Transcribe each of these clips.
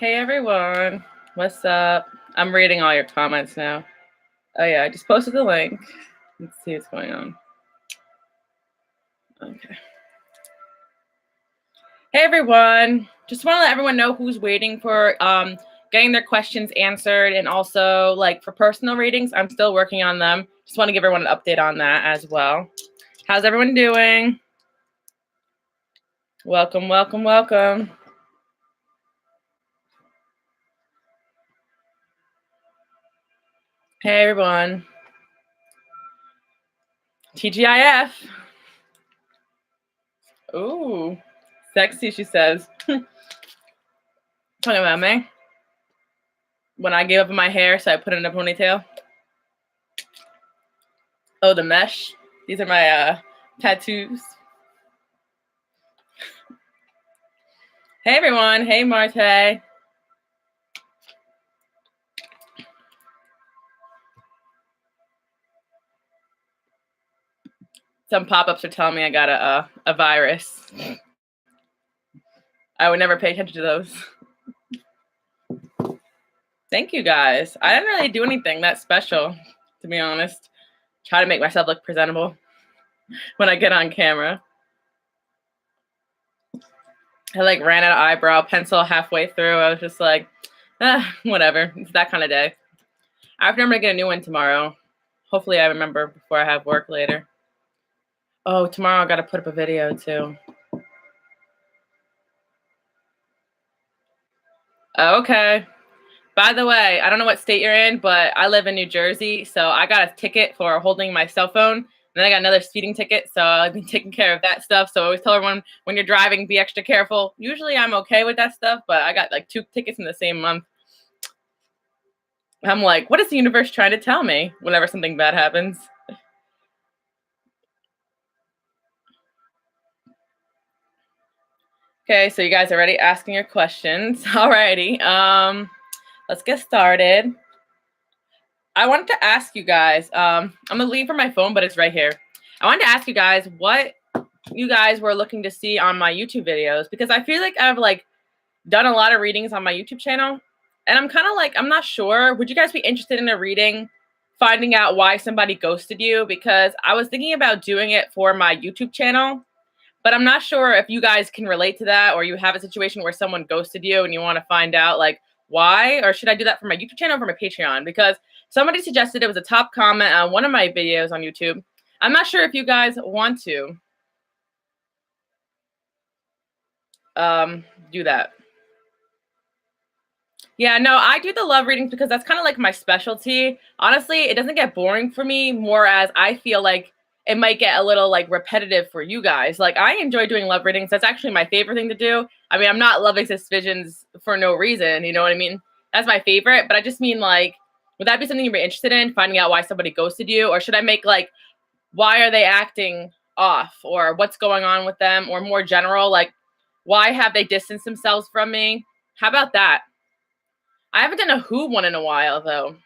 Hey everyone, what's up? I'm reading all your comments now. Oh yeah, I just posted the link. Let's see what's going on. Okay. Hey everyone, just want to let everyone know who's waiting for getting their questions answered, and also like for personal readings, I'm still working on them. Just want to give everyone an update on that as well. How's everyone doing? Welcome, welcome, welcome. Hey everyone. TGIF. Ooh, sexy, she says. Talking about me. When I gave up my hair, so I put it in a ponytail. Oh, the mesh. These are my tattoos. Hey everyone. Hey Marte. Some pop-ups are telling me I got a virus. I would never pay attention to those. Thank you guys. I didn't really do anything that special, to be honest. Try to make myself look presentable when I get on camera. I like ran out of eyebrow pencil halfway through. I was just like, whatever. It's that kind of day. After I'm gonna get a new one tomorrow. Hopefully I remember before I have work later. Oh, tomorrow I gotta put up a video too. Okay. By the way, I don't know what state you're in, but I live in New Jersey, so I got a ticket for holding my cell phone. Then I got another speeding ticket, so I've been taking care of that stuff. So I always tell everyone when you're driving, be extra careful. Usually I'm okay with that stuff, but I got like 2 tickets in the same month. I'm like, what is the universe trying to tell me whenever something bad happens? Okay, so you guys are ready asking your questions. Alrighty, let's get started. I wanted to ask you guys, I'm gonna leave for my phone, but it's right here. I wanted to ask you guys what you guys were looking to see on my YouTube videos, because I feel like I've like done a lot of readings on my YouTube channel, and I'm kind of like, I'm not sure. Would you guys be interested in a reading, finding out why somebody ghosted you? Because I was thinking about doing it for my YouTube channel, but I'm not sure if you guys can relate to that, or you have a situation where someone ghosted you and you want to find out like why, or should I do that for my YouTube channel or for my Patreon? Because somebody suggested it was a top comment on one of my videos on YouTube. I'm not sure if you guys want to do that. Yeah, no, I do the love readings because that's kind of like my specialty. Honestly, it doesn't get boring for me, more as I feel like it might get a little like repetitive for you guys. Like I enjoy doing love readings. That's actually my favorite thing to do. I mean, I'm not loving suspicions for no reason, you know what I mean? That's my favorite, but I just mean like, would that be something you'd be interested in, finding out why somebody ghosted you? Or should I make like, why are they acting off, or what's going on with them, or more general, like, why have they distanced themselves from me? How about that? I haven't done a who one in a while, though.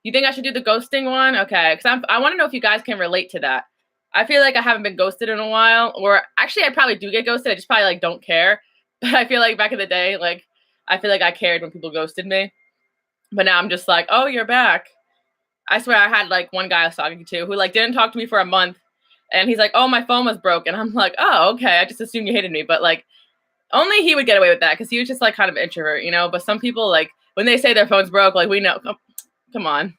You think I should do the ghosting one? Okay, because I want to know if you guys can relate to that. I feel like I haven't been ghosted in a while, or actually, I probably do get ghosted. I just probably like don't care. But I feel like back in the day, like I feel like I cared when people ghosted me. But now I'm just like, oh, you're back. I swear I had like one guy I was talking to who like didn't talk to me for a month, and he's like, oh, my phone was broken. I'm like, oh, okay. I just assumed you hated me, but like only he would get away with that because he was just like kind of an introvert, you know. But some people like when they say their phone's broke, like we know. Come on,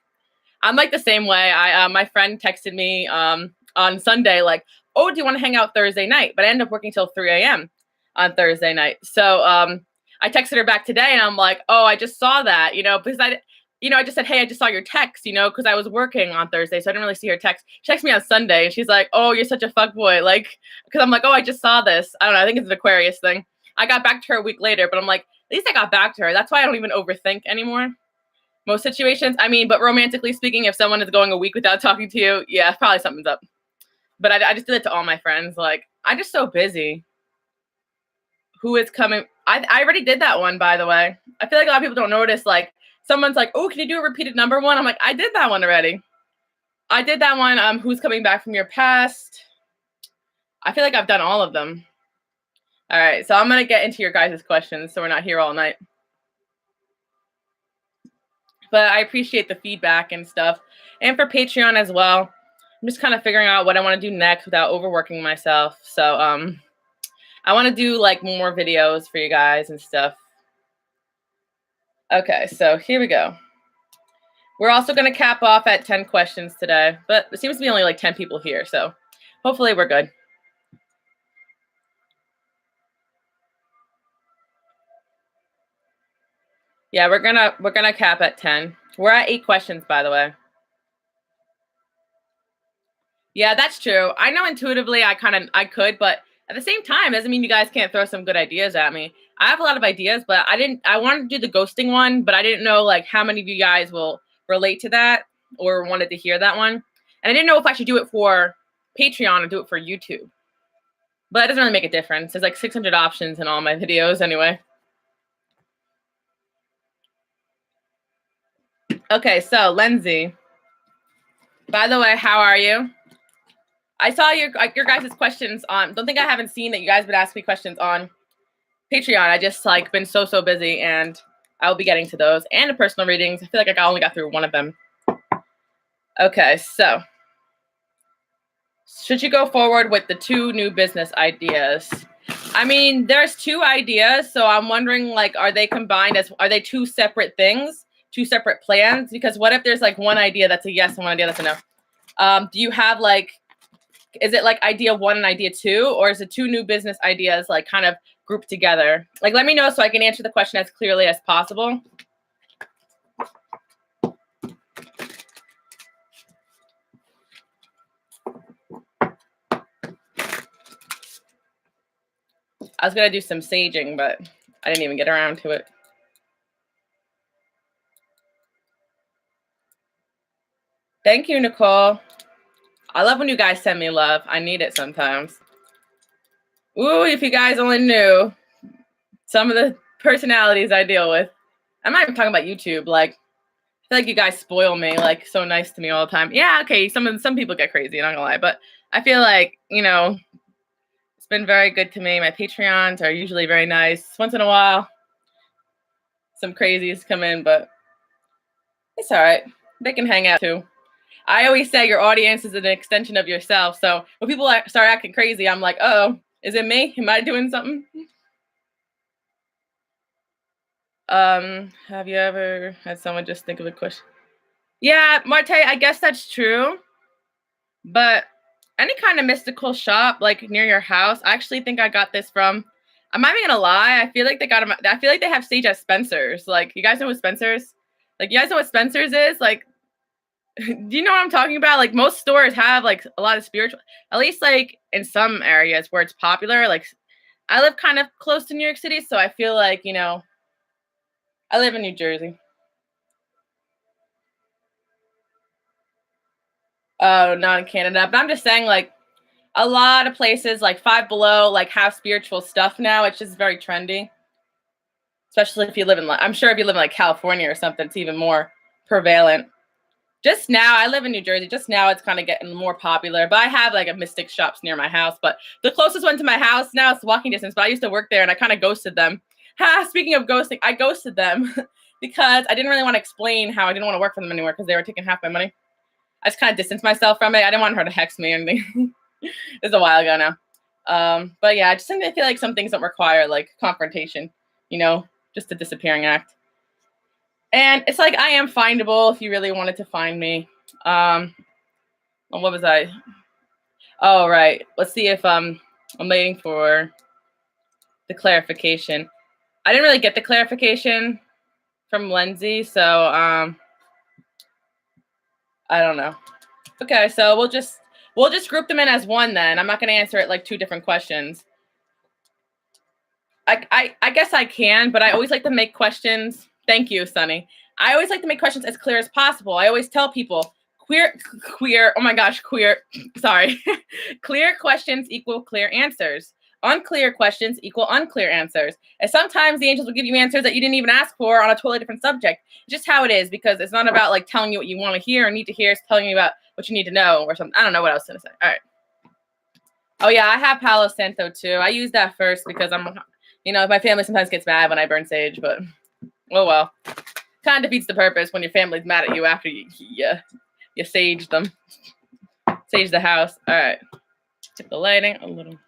I'm like the same way. My friend texted me on Sunday like, oh, do you want to hang out Thursday night? But I ended up working till 3 a.m. on Thursday night. So I texted her back today, and I'm like, oh, I just saw that, you know, because I just said, hey, I just saw your text, you know, because I was working on Thursday, so I didn't really see her text. She texted me on Sunday, and she's like, oh, you're such a fuckboy, like, because I'm like, oh, I just saw this. I don't know. I think it's an Aquarius thing. I got back to her a week later, but I'm like, at least I got back to her. That's why I don't even overthink anymore. Most situations, I mean, but romantically speaking, if someone is going a week without talking to you, yeah, probably something's up. But I just did it to all my friends. Like, I'm just so busy. Who is coming? I already did that one, by the way. I feel like a lot of people don't notice. Like, someone's like, oh, can you do a repeated number one? I'm like, I did that one already. I did that one. Who's coming back from your past? I feel like I've done all of them. All right, so I'm going to get into your guys' questions so we're not here all night. But I appreciate the feedback and stuff. And for Patreon as well. I'm just kind of figuring out what I want to do next without overworking myself. So I want to do like more videos for you guys and stuff. Okay, so here we go. We're also going to cap off at 10 questions today, but it seems to be only like 10 people here, so hopefully we're good. Yeah, we're gonna cap at 10. We're at 8 questions, by the way. Yeah, that's true. I know intuitively I could, but at the same time, doesn't mean you guys can't throw some good ideas at me. I have a lot of ideas, but I wanted to do the ghosting one, but I didn't know like how many of you guys will relate to that or wanted to hear that one. And I didn't know if I should do it for Patreon or do it for YouTube. But it doesn't really make a difference. There's like 600 options in all my videos anyway. Okay, so Lindsay. By the way, how are you? I saw your guys' questions on. Don't think I haven't seen that you guys would ask me questions on Patreon. I just like been so busy, and I'll be getting to those and the personal readings. I feel like I only got through one of them. Okay, so should you go forward with the 2 new business ideas? I mean, there's 2 ideas, so I'm wondering like, are they combined are they 2 separate things, 2 separate plans? Because what if there's like one idea that's a yes and one idea that's a no? Do you have like? Is it like idea 1 and idea 2, or is it 2 new business ideas like kind of grouped together? Like, let me know so I can answer the question as clearly as possible. I was going to do some saging, but I didn't even get around to it. Thank you, Nicole. I love when you guys send me love. I need it sometimes. Ooh, if you guys only knew some of the personalities I deal with. I'm not even talking about YouTube. Like, I feel like you guys spoil me, like so nice to me all the time. Yeah, okay, some people get crazy, not gonna lie, but I feel like, you know, it's been very good to me. My Patreons are usually very nice. Once in a while, some crazies come in, but it's all right. They can hang out too. I always say your audience is an extension of yourself. So when people start acting crazy, I'm like, oh, is it me? Am I doing something? Have you ever had someone just think of a question? Yeah, Marte, I guess that's true. But any kind of mystical shop like near your house, I actually think I got this from. I'm not even gonna lie. I feel like they got them. I feel like they have sage at Spencer's. Like, you guys know what Spencer's? Like, you guys know what Spencer's is? Like, do you know what I'm talking about? Like, most stores have like a lot of spiritual, at least like in some areas where it's popular. Like, I live kind of close to New York City, so I feel like, you know, I live in New Jersey. Oh, not in Canada. But I'm just saying, like, a lot of places, like Five Below, like have spiritual stuff now. It's just very trendy. Especially if you live in, I'm sure if you live in like California or something, it's even more prevalent. Just now, I live in New Jersey. Just now, it's kind of getting more popular. But I have like a mystic shops near my house. But the closest one to my house now is walking distance. But I used to work there, and I kind of ghosted them. Speaking of ghosting, I ghosted them because I didn't really want to explain how I didn't want to work for them anymore because they were taking half my money. I just kind of distanced myself from it. I didn't want her to hex me or anything. It's a while ago now. But yeah, I just feel like some things don't require like confrontation, you know, just a disappearing act. And it's like, I am findable if you really wanted to find me. What was I? Oh, right. Let's see if I'm waiting for the clarification. I didn't really get the clarification from Lindsay, so I don't know. Okay, so we'll just group them in as one then. I'm not going to answer it like 2 different questions. I guess I can, but I always like to make questions. Thank you, Sunny. I always like to make questions as clear as possible. I always tell people queer, oh my gosh, queer, sorry. Clear questions equal clear answers. Unclear questions equal unclear answers. And sometimes the angels will give you answers that you didn't even ask for on a totally different subject. It's just how it is, because it's not about like telling you what you want to hear or need to hear. It's telling you about what you need to know or something. I don't know what else to say. All right. Oh yeah, I have Palo Santo too. I use that first because I'm, you know, my family sometimes gets mad when I burn sage, but oh well. Kind of defeats the purpose when your family's mad at you after you sage them. Sage the house. All right. Tip the lighting a little.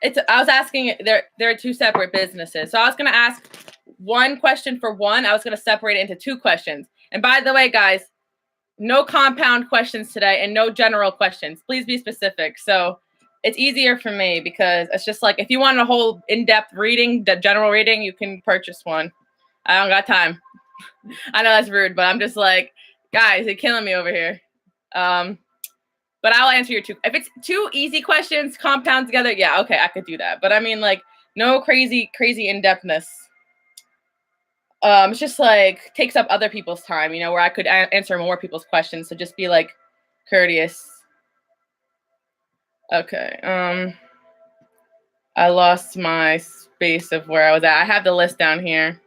I was asking, there are two separate businesses. So I was going to ask one question for one. I was going to separate it into two questions. And by the way, guys, no compound questions today and no general questions. Please be specific. So it's easier for me because it's just like, if you want a whole in-depth reading, the general reading, you can purchase one. I don't got time. I know that's rude, but I'm just like, guys, you're killing me over here. But I'll answer your two. If it's two easy questions, compound together, yeah, okay, I could do that. But I mean, like, no crazy in-depthness. It's just like takes up other people's time, you know, where I could answer more people's questions. So just be like courteous. Okay. I lost my space of where I was at. I have the list down here.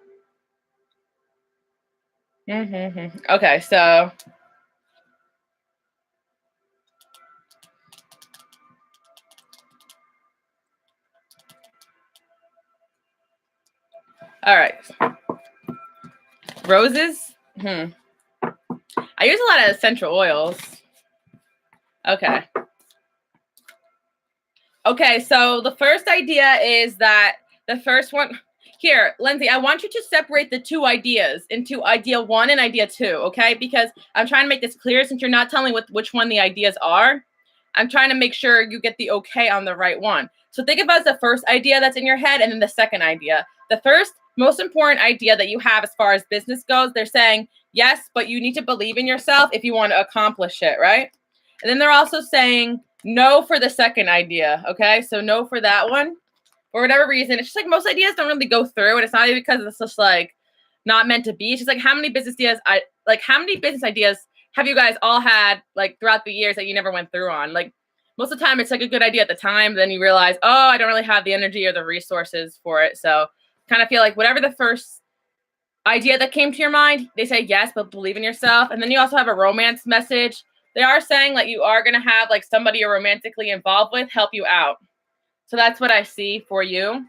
Okay, so. All right. Roses. I use a lot of essential oils. Okay. Okay, so the first idea is that the first one here, Lindsay, I want you to separate the two ideas into idea one and idea two, okay? Because I'm trying to make this clear since you're not telling which one the ideas are. I'm trying to make sure you get the okay on the right one. So think about the first idea that's in your head and then the second idea. The first most important idea that you have as far as business goes, they're saying, yes, but you need to believe in yourself if you want to accomplish it, right? And then they're also saying no for the second idea, okay? So no for that one. For whatever reason, it's just like most ideas don't really go through, and it's not even because it's just like not meant to be. It's just like how many business ideas have you guys all had like throughout the years that you never went through on? Like most of the time it's like a good idea at the time, then you realize, oh, I don't really have the energy or the resources for it. So kind of feel like whatever the first idea that came to your mind, they say yes, but believe in yourself. And then you also have a romance message. They are saying like you are going to have like somebody you're romantically involved with help you out. So that's what I see for you.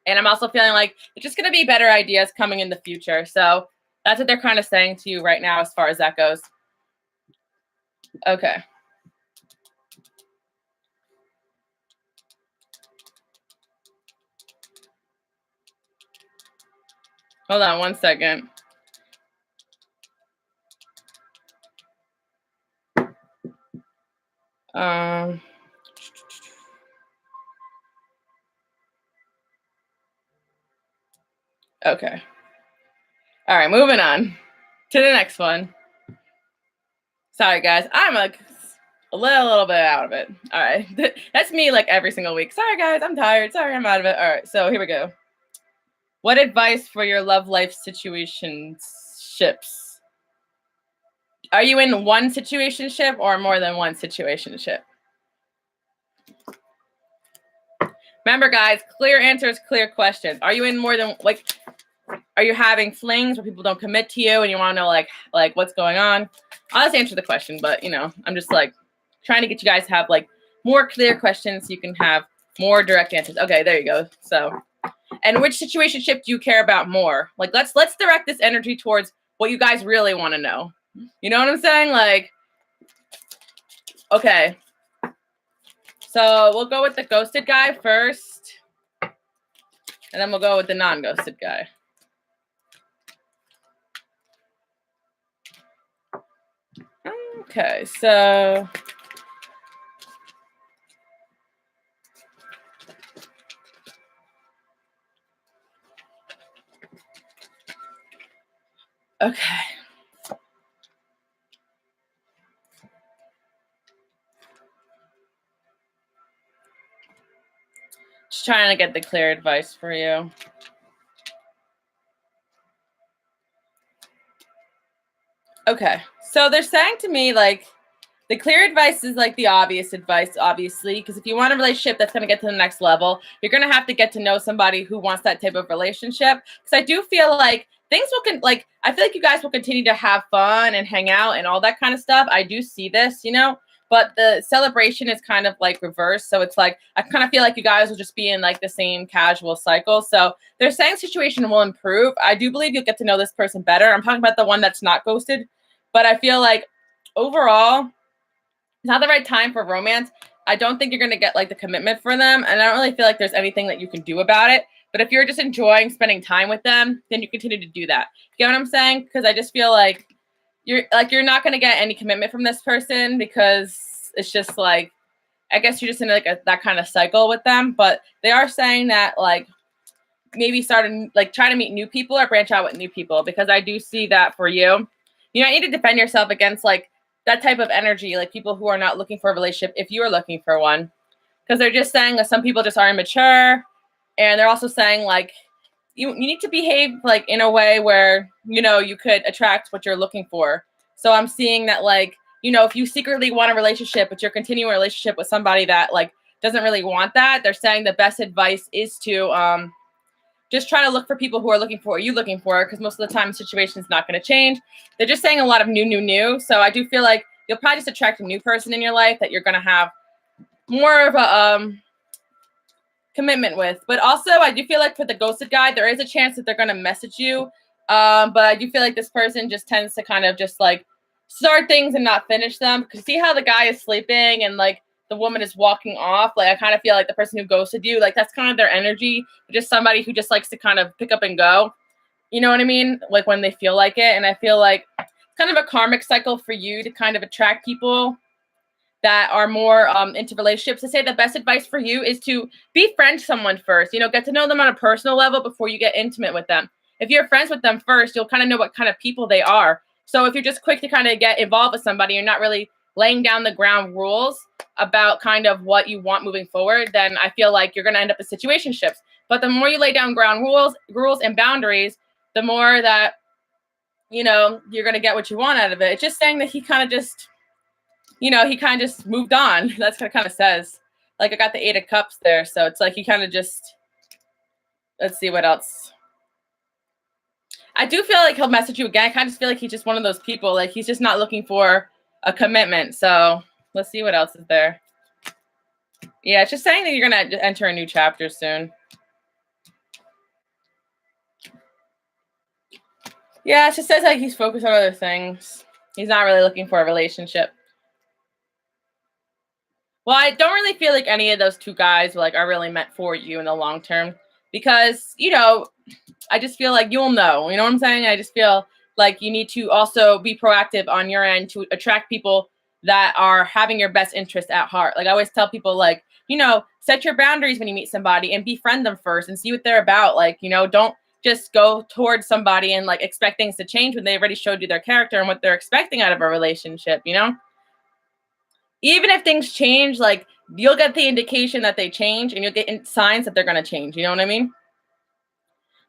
And I'm also feeling like it's just going to be better ideas coming in the future. So that's what they're kind of saying to you right now as far as that goes. Okay. Hold on one second. Okay. All right, moving on to the next one. Sorry, guys. I'm a little bit out of it. All right. That's me like every single week. Sorry, guys. I'm tired. Sorry, I'm out of it. All right. So here we go. What advice for your love life situationships? Are you in one situationship or more than one situationship? Remember, guys, clear answers, clear questions. Are you in more than, like, are you having flings where people don't commit to you and you want to know, like what's going on? I'll just answer the question, but, you know, I'm just, like, trying to get you guys to have, like, more clear questions so you can have more direct answers. Okay, there you go. So, and which situationship do you care about more? Like, let's direct this energy towards what you guys really want to know. You know what I'm saying? Like, okay. So we'll go with the ghosted guy first, and then we'll go with the non-ghosted guy. Okay, so okay. Just trying to get the clear advice for you. Okay, so they're saying to me, like, the clear advice is like the obvious advice, obviously, because if you want a relationship that's going to get to the next level, you're going to have to get to know somebody who wants that type of relationship. Because I do feel like things will, I feel like you guys will continue to have fun and hang out and all that kind of stuff. I do see this, you know, but the celebration is kind of like reversed. So it's like, I kind of feel like you guys will just be in like the same casual cycle. So they're saying situation will improve. I do believe you'll get to know this person better. I'm talking about the one that's not ghosted, but I feel like overall, it's not the right time for romance. I don't think you're going to get like the commitment for them. And I don't really feel like there's anything that you can do about it. But if you're just enjoying spending time with them, then you continue to do that. You get what I'm saying? Because I just feel like you're not going to get any commitment from this person, because it's just like, I guess you're just in like that kind of cycle with them. But they are saying that like maybe try to meet new people or branch out with new people, because I do see that for you. You need to defend yourself against like that type of energy, like people who are not looking for a relationship if you are looking for one. Because they're just saying that some people just are immature. And they're also saying like you need to behave like in a way where, you could attract what you're looking for. So I'm seeing that like, if you secretly want a relationship, but you're continuing a relationship with somebody that like doesn't really want that, they're saying the best advice is to just try to look for people who are looking for what you're looking for, because most of the time the situation is not going to change. They're just saying a lot of new. So I do feel like you'll probably just attract a new person in your life that you're going to have more of a commitment with. But also I do feel like for the ghosted guy, there is a chance that they're going to message you. But I do feel like this person just tends to kind of just like start things and not finish them. Because see how the guy is sleeping and like the woman is walking off? Like I kind of feel like the person who ghosted you, like that's kind of their energy. Just somebody who just likes to kind of pick up and go. You know what I mean? Like when they feel like it. And I feel like it's kind of a karmic cycle for you to kind of attract people that are more into relationships. To say the best advice for you is to befriend someone first. Get to know them on a personal level before you get intimate with them. If you're friends with them first, you'll kind of know what kind of people they are. So if you're just quick to kind of get involved with somebody, you're not really laying down the ground rules about kind of what you want moving forward, then I feel like you're going to end up in situationships. But the more you lay down ground rules and boundaries, the more that, you're going to get what you want out of it. It's just saying that he kind of just, he kind of just moved on. That's what it kind of says. Like I got the 8 of Cups there. So it's like he kind of just, let's see what else. I do feel like he'll message you again. I kind of just feel like he's just one of those people. Like he's just not looking for a commitment. So let's see what else is there. Yeah, it's just saying that you're going to enter a new chapter soon. Yeah, it just says like he's focused on other things. He's not really looking for a relationship. Well, I don't really feel like any of those two guys are really meant for you in the long term, because, I just feel like you'll know. You know what I'm saying? I just feel like you need to also be proactive on your end to attract people that are having your best interest at heart. Like I always tell people, like, set your boundaries when you meet somebody and befriend them first and see what they're about. Like, don't just go towards somebody and like expect things to change when they already showed you their character and what they're expecting out of a relationship, Even if things change, like you'll get the indication that they change and you'll get signs that they're going to change. You know what I mean?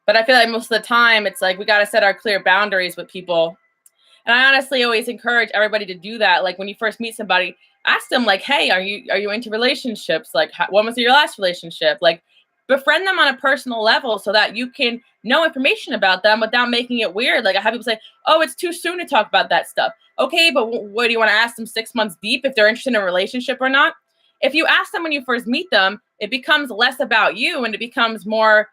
But I feel like most of the time it's like we got to set our clear boundaries with people. And I honestly always encourage everybody to do that. Like when you first meet somebody, ask them like, hey, are you into relationships? Like when was your last relationship? Like befriend them on a personal level so that you can know information about them without making it weird. Like I have people say, oh, it's too soon to talk about that stuff. Okay, but what do you want to ask them 6 months deep if they're interested in a relationship or not? If you ask them when you first meet them, it becomes less about you and it becomes more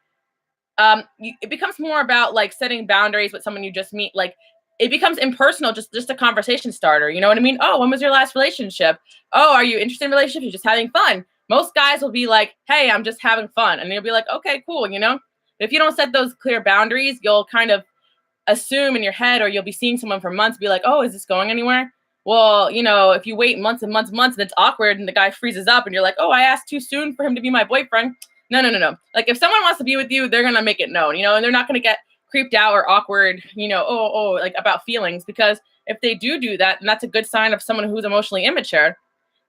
about like setting boundaries with someone you just meet. Like it becomes impersonal, just a conversation starter. You know what I mean? Oh, when was your last relationship? Oh, are you interested in relationships? You're just having fun. Most guys will be like, hey, I'm just having fun. And you'll be like, okay, cool, If you don't set those clear boundaries, you'll kind of assume in your head, or you'll be seeing someone for months, be like, oh, is this going anywhere? Well, if you wait months and months, and it's awkward and the guy freezes up and you're like, oh, I asked too soon for him to be my boyfriend. No. Like if someone wants to be with you, they're going to make it known, and they're not going to get creeped out or awkward, like about feelings, because if they do that, then that's a good sign of someone who's emotionally immature.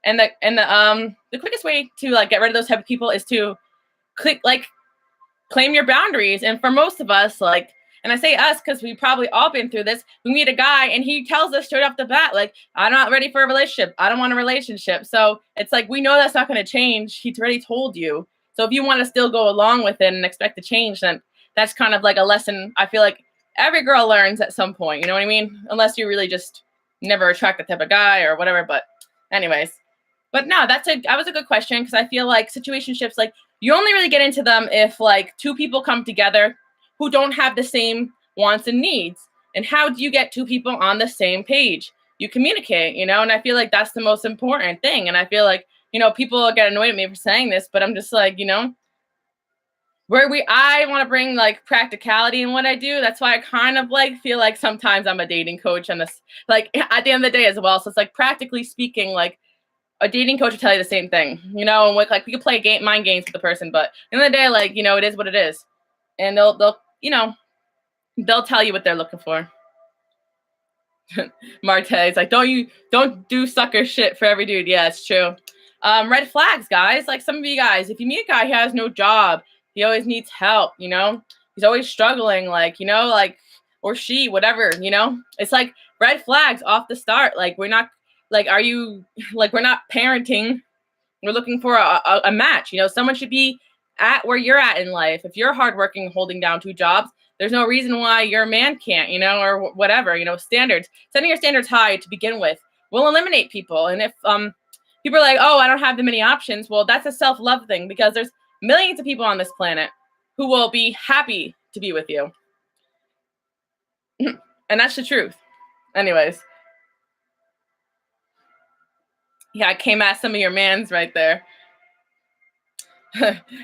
And the quickest way to like get rid of those type of people is to claim your boundaries. And for most of us, like, and I say us because we've probably all been through this. We meet a guy and he tells us straight off the bat, like, I'm not ready for a relationship. I don't want a relationship. So it's like, we know that's not going to change. He's already told you. So if you want to still go along with it and expect to change, then that's kind of like a lesson I feel like every girl learns at some point. You know what I mean? Unless you really just never attract that type of guy or whatever. But Anyways, but no, that was a good question because I feel like situationships, like you only really get into them if like two people come together who don't have the same wants and needs. And how do you get two people on the same page? You communicate, and I feel like that's the most important thing. And I feel like, people get annoyed at me for saying this, but I'm just like, I want to bring like practicality in what I do. That's why I kind of like feel like sometimes I'm a dating coach and this like at the end of the day as well. So it's like practically speaking, like a dating coach will tell you the same thing, and like we could play mind games with the person, but at the end of the day, like, it is what it is. And they'll tell you what they're looking for. Marte is like, don't do sucker shit for every dude. Yeah, it's true. Red flags, guys. Like some of you guys, if you meet a guy who has no job, he always needs help, he's always struggling, like, or she, whatever, it's like red flags off the start. Like we're not like, we're not parenting. We're looking for a match. Someone should be at where you're at in life. If you're hardworking, holding down two jobs, there's no reason why your man can't, or whatever, standards, setting your standards high to begin with will eliminate people. And if people are like, oh, I don't have that many options. Well, that's a self-love thing because there's millions of people on this planet who will be happy to be with you. And that's the truth. Anyways. Yeah, I came at some of your mans right there.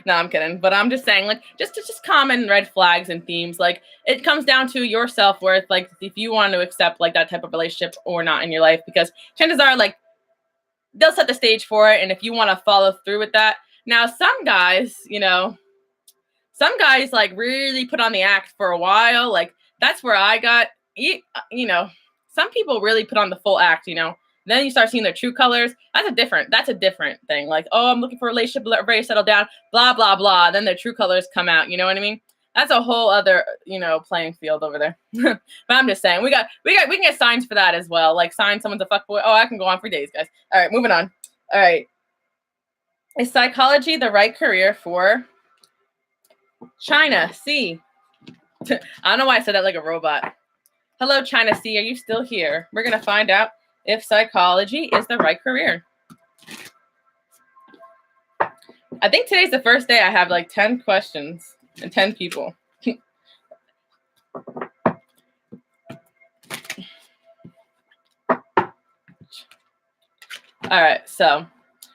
No, I'm kidding. But I'm just saying, like, just common red flags and themes. Like, it comes down to your self-worth, like, if you want to accept, like, that type of relationship or not in your life. Because chances are, like, they'll set the stage for it. And if you want to follow through with that. Now, some guys, like, really put on the act for a while. Like, that's where I got, some people really put on the full act, Then you start seeing their true colors. That's a different thing. Like, oh, I'm looking for a relationship, ready to settle down, blah, blah, blah. Then their true colors come out. You know what I mean? That's a whole other, playing field over there. But I'm just saying, we can get signs for that as well. Like sign someone's a fuckboy. Oh, I can go on for days, guys. All right, moving on. All right. Is psychology the right career for China C? I don't know why I said that like a robot. Hello, China C. Are you still here? We're going to find out if psychology is the right career. I think today's the first day I have like 10 questions and 10 people. All right, so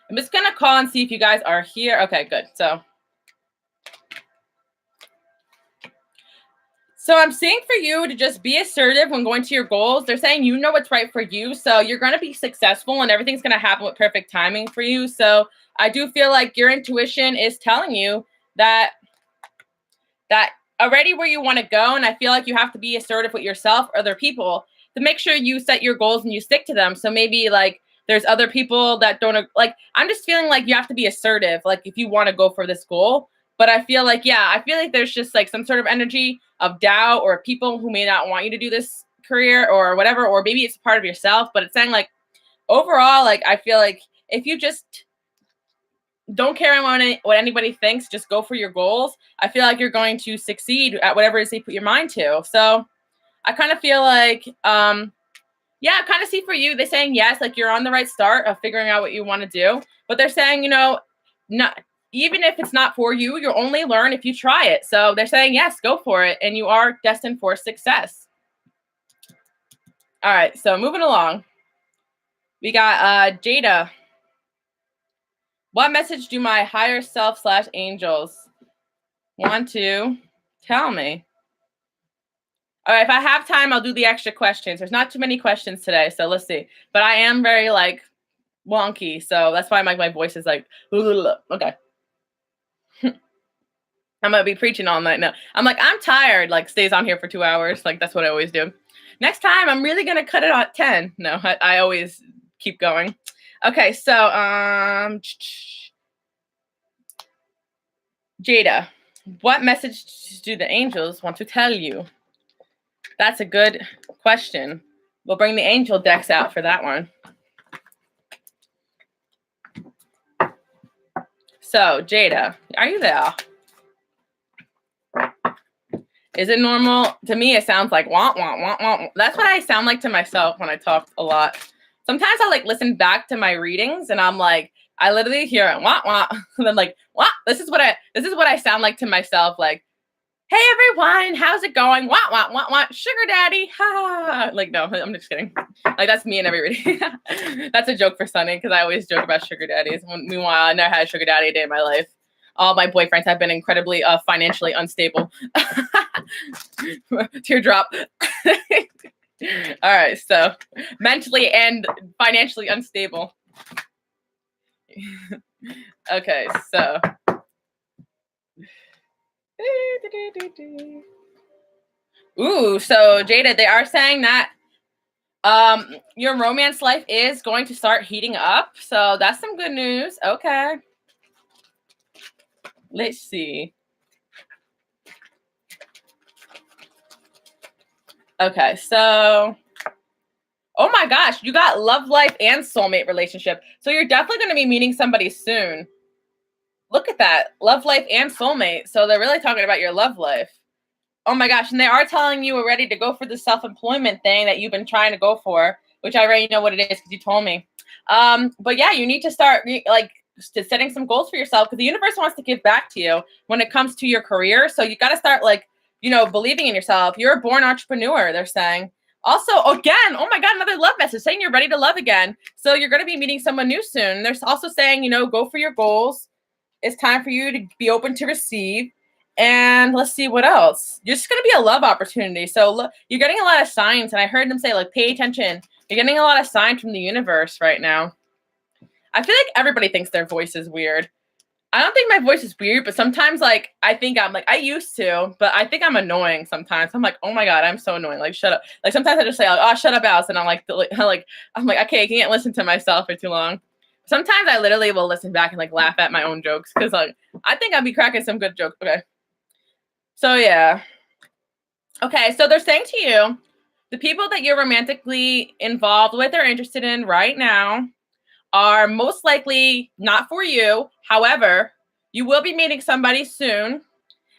I'm just going to call and see if you guys are here. Okay, good. So I'm saying for you to just be assertive when going to your goals. They're saying you know what's right for you. So you're going to be successful and everything's going to happen with perfect timing for you. So I do feel like your intuition is telling you that already where you want to go. And I feel like you have to be assertive with yourself or other people to make sure you set your goals and you stick to them. So maybe like there's other people that don't like, I'm just feeling like you have to be assertive. Like if you want to go for this goal. But I feel like, there's just like some sort of energy of doubt or people who may not want you to do this career or whatever, or maybe it's part of yourself, but it's saying like overall, like, I feel like if you just don't care what anybody thinks, just go for your goals. I feel like you're going to succeed at whatever it is you put your mind to. So I kind of feel like, I kind of see for you, they're saying, yes, like you're on the right start of figuring out what you want to do, but they're saying, not, even if it's not for you, you'll only learn if you try it. So they're saying, yes, go for it. And you are destined for success. All right. So moving along, we got Jada. What message do my higher self / angels want to tell me? All right. If I have time, I'll do the extra questions. There's not too many questions today. So let's see. But I am very like wonky. So that's why my voice is like, okay. I'm going to be preaching all night now. I'm like, I'm tired, like stays on here for 2 hours. Like that's what I always do. Next time, I'm really going to cut it at 10. No, I always keep going. Okay, so Jada, what message do the angels want to tell you? That's a good question. We'll bring the angel decks out for that one. So, Jada, are you there? Is it normal? To me, it sounds like wah, wah, wah, wah. That's what I sound like to myself when I talk a lot. sometimes I like listen back to my readings and I'm like, I literally hear it, wah wah. And I'm like, what? This is what I sound like to myself, like, hey everyone, how's it going? Wah wah wah wah, sugar daddy, ha. Like, no, I'm just kidding. Like, that's me in every reading. That's a joke for Sunny because I always joke about sugar daddies. Meanwhile, I never had a sugar daddy a day in my life. All my boyfriends have been incredibly financially unstable. Teardrop. All right, so mentally and financially unstable. Okay, so. Ooh, so Jada, they are saying that your romance life is going to start heating up. So that's some good news. Okay. Let's see. Okay, so oh my gosh, you got love life and soulmate relationship. So you're definitely going to be meeting somebody soon. Look at that. Love life and soulmate. So they're really talking about your love life. Oh my gosh, and they are telling you we're ready to go for the self-employment thing that you've been trying to go for, which I already know what it is because you told me. But yeah, you need to start like setting some goals for yourself because the universe wants to give back to you when it comes to your career. So you got to start like, believing in yourself. You're a born entrepreneur, they're saying. Also, again, oh my God, another love message saying you're ready to love again. So you're going to be meeting someone new soon. They're also saying, go for your goals. It's time for you to be open to receive. And let's see what else. You're just going to be a love opportunity. So look, you're getting a lot of signs. And I heard them say, like, pay attention. You're getting a lot of signs from the universe right now. I feel like everybody thinks their voice is weird. I don't think my voice is weird, but sometimes, like, I think I'm like, I used to, but I think I'm annoying sometimes. I'm like, oh my God, I'm so annoying. Like, shut up. Like, sometimes I just say, oh, shut up, Alice. And I'm like, okay, I can't listen to myself for too long. Sometimes I literally will listen back and like laugh at my own jokes because like I think I'll be cracking some good jokes. Okay. So yeah. Okay, so they're saying to you, the people that you're romantically involved with or interested in right now are most likely not for you. However, you will be meeting somebody soon,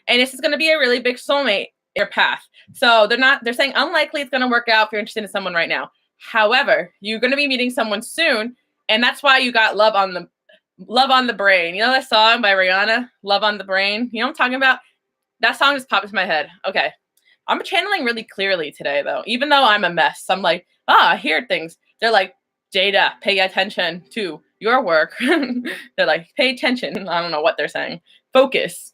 and this is going to be a really big soulmate in your path. So they're saying unlikely it's going to work out if you're interested in someone right now. However, you're going to be meeting someone soon, and that's why you got Love on the Brain. You know that song by Rihanna, Love on the Brain? You know what I'm talking about? That song just popped into my head. Okay. I'm channeling really clearly today, though. Even though I'm a mess, I'm like, I hear things. They're like, Jada, pay attention to your work. They're like, pay attention. I don't know what they're saying. Focus.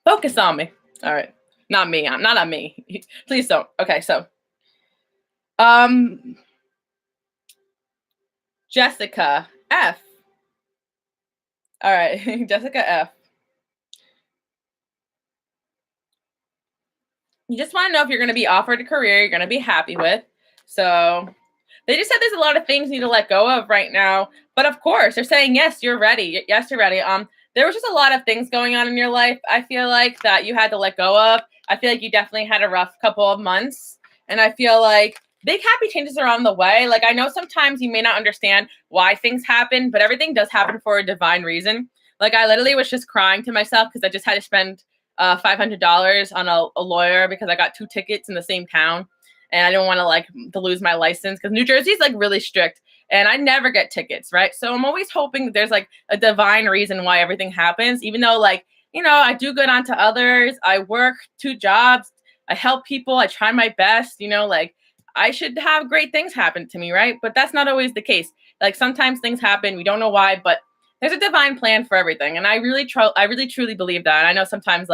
Focus on me. All right. Not me. I'm not on me. Please don't. Okay, so. Jessica F. All right. Jessica F. You just want to know if you're going to be offered a career you're going to be happy with. So they just said there's a lot of things you need to let go of right now. But of course, they're saying, yes, you're ready. Yes, you're ready. There was just a lot of things going on in your life, I feel like, that you had to let go of. I feel like you definitely had a rough couple of months. And I feel like big happy changes are on the way. Like, I know sometimes you may not understand why things happen, but everything does happen for a divine reason. Like, I literally was just crying to myself because I just had to spend $500 on a lawyer because I got 2 tickets in the same town. And I didn't want to lose my license because New Jersey is like really strict and I never get tickets, right? So I'm always hoping there's like a divine reason why everything happens, even though I do good onto others. I work 2 jobs. I help people. I try my best, I should have great things happen to me, right? But that's not always the case. Like sometimes things happen. We don't know why, but there's a divine plan for everything. And I really truly believe that. And I know sometimes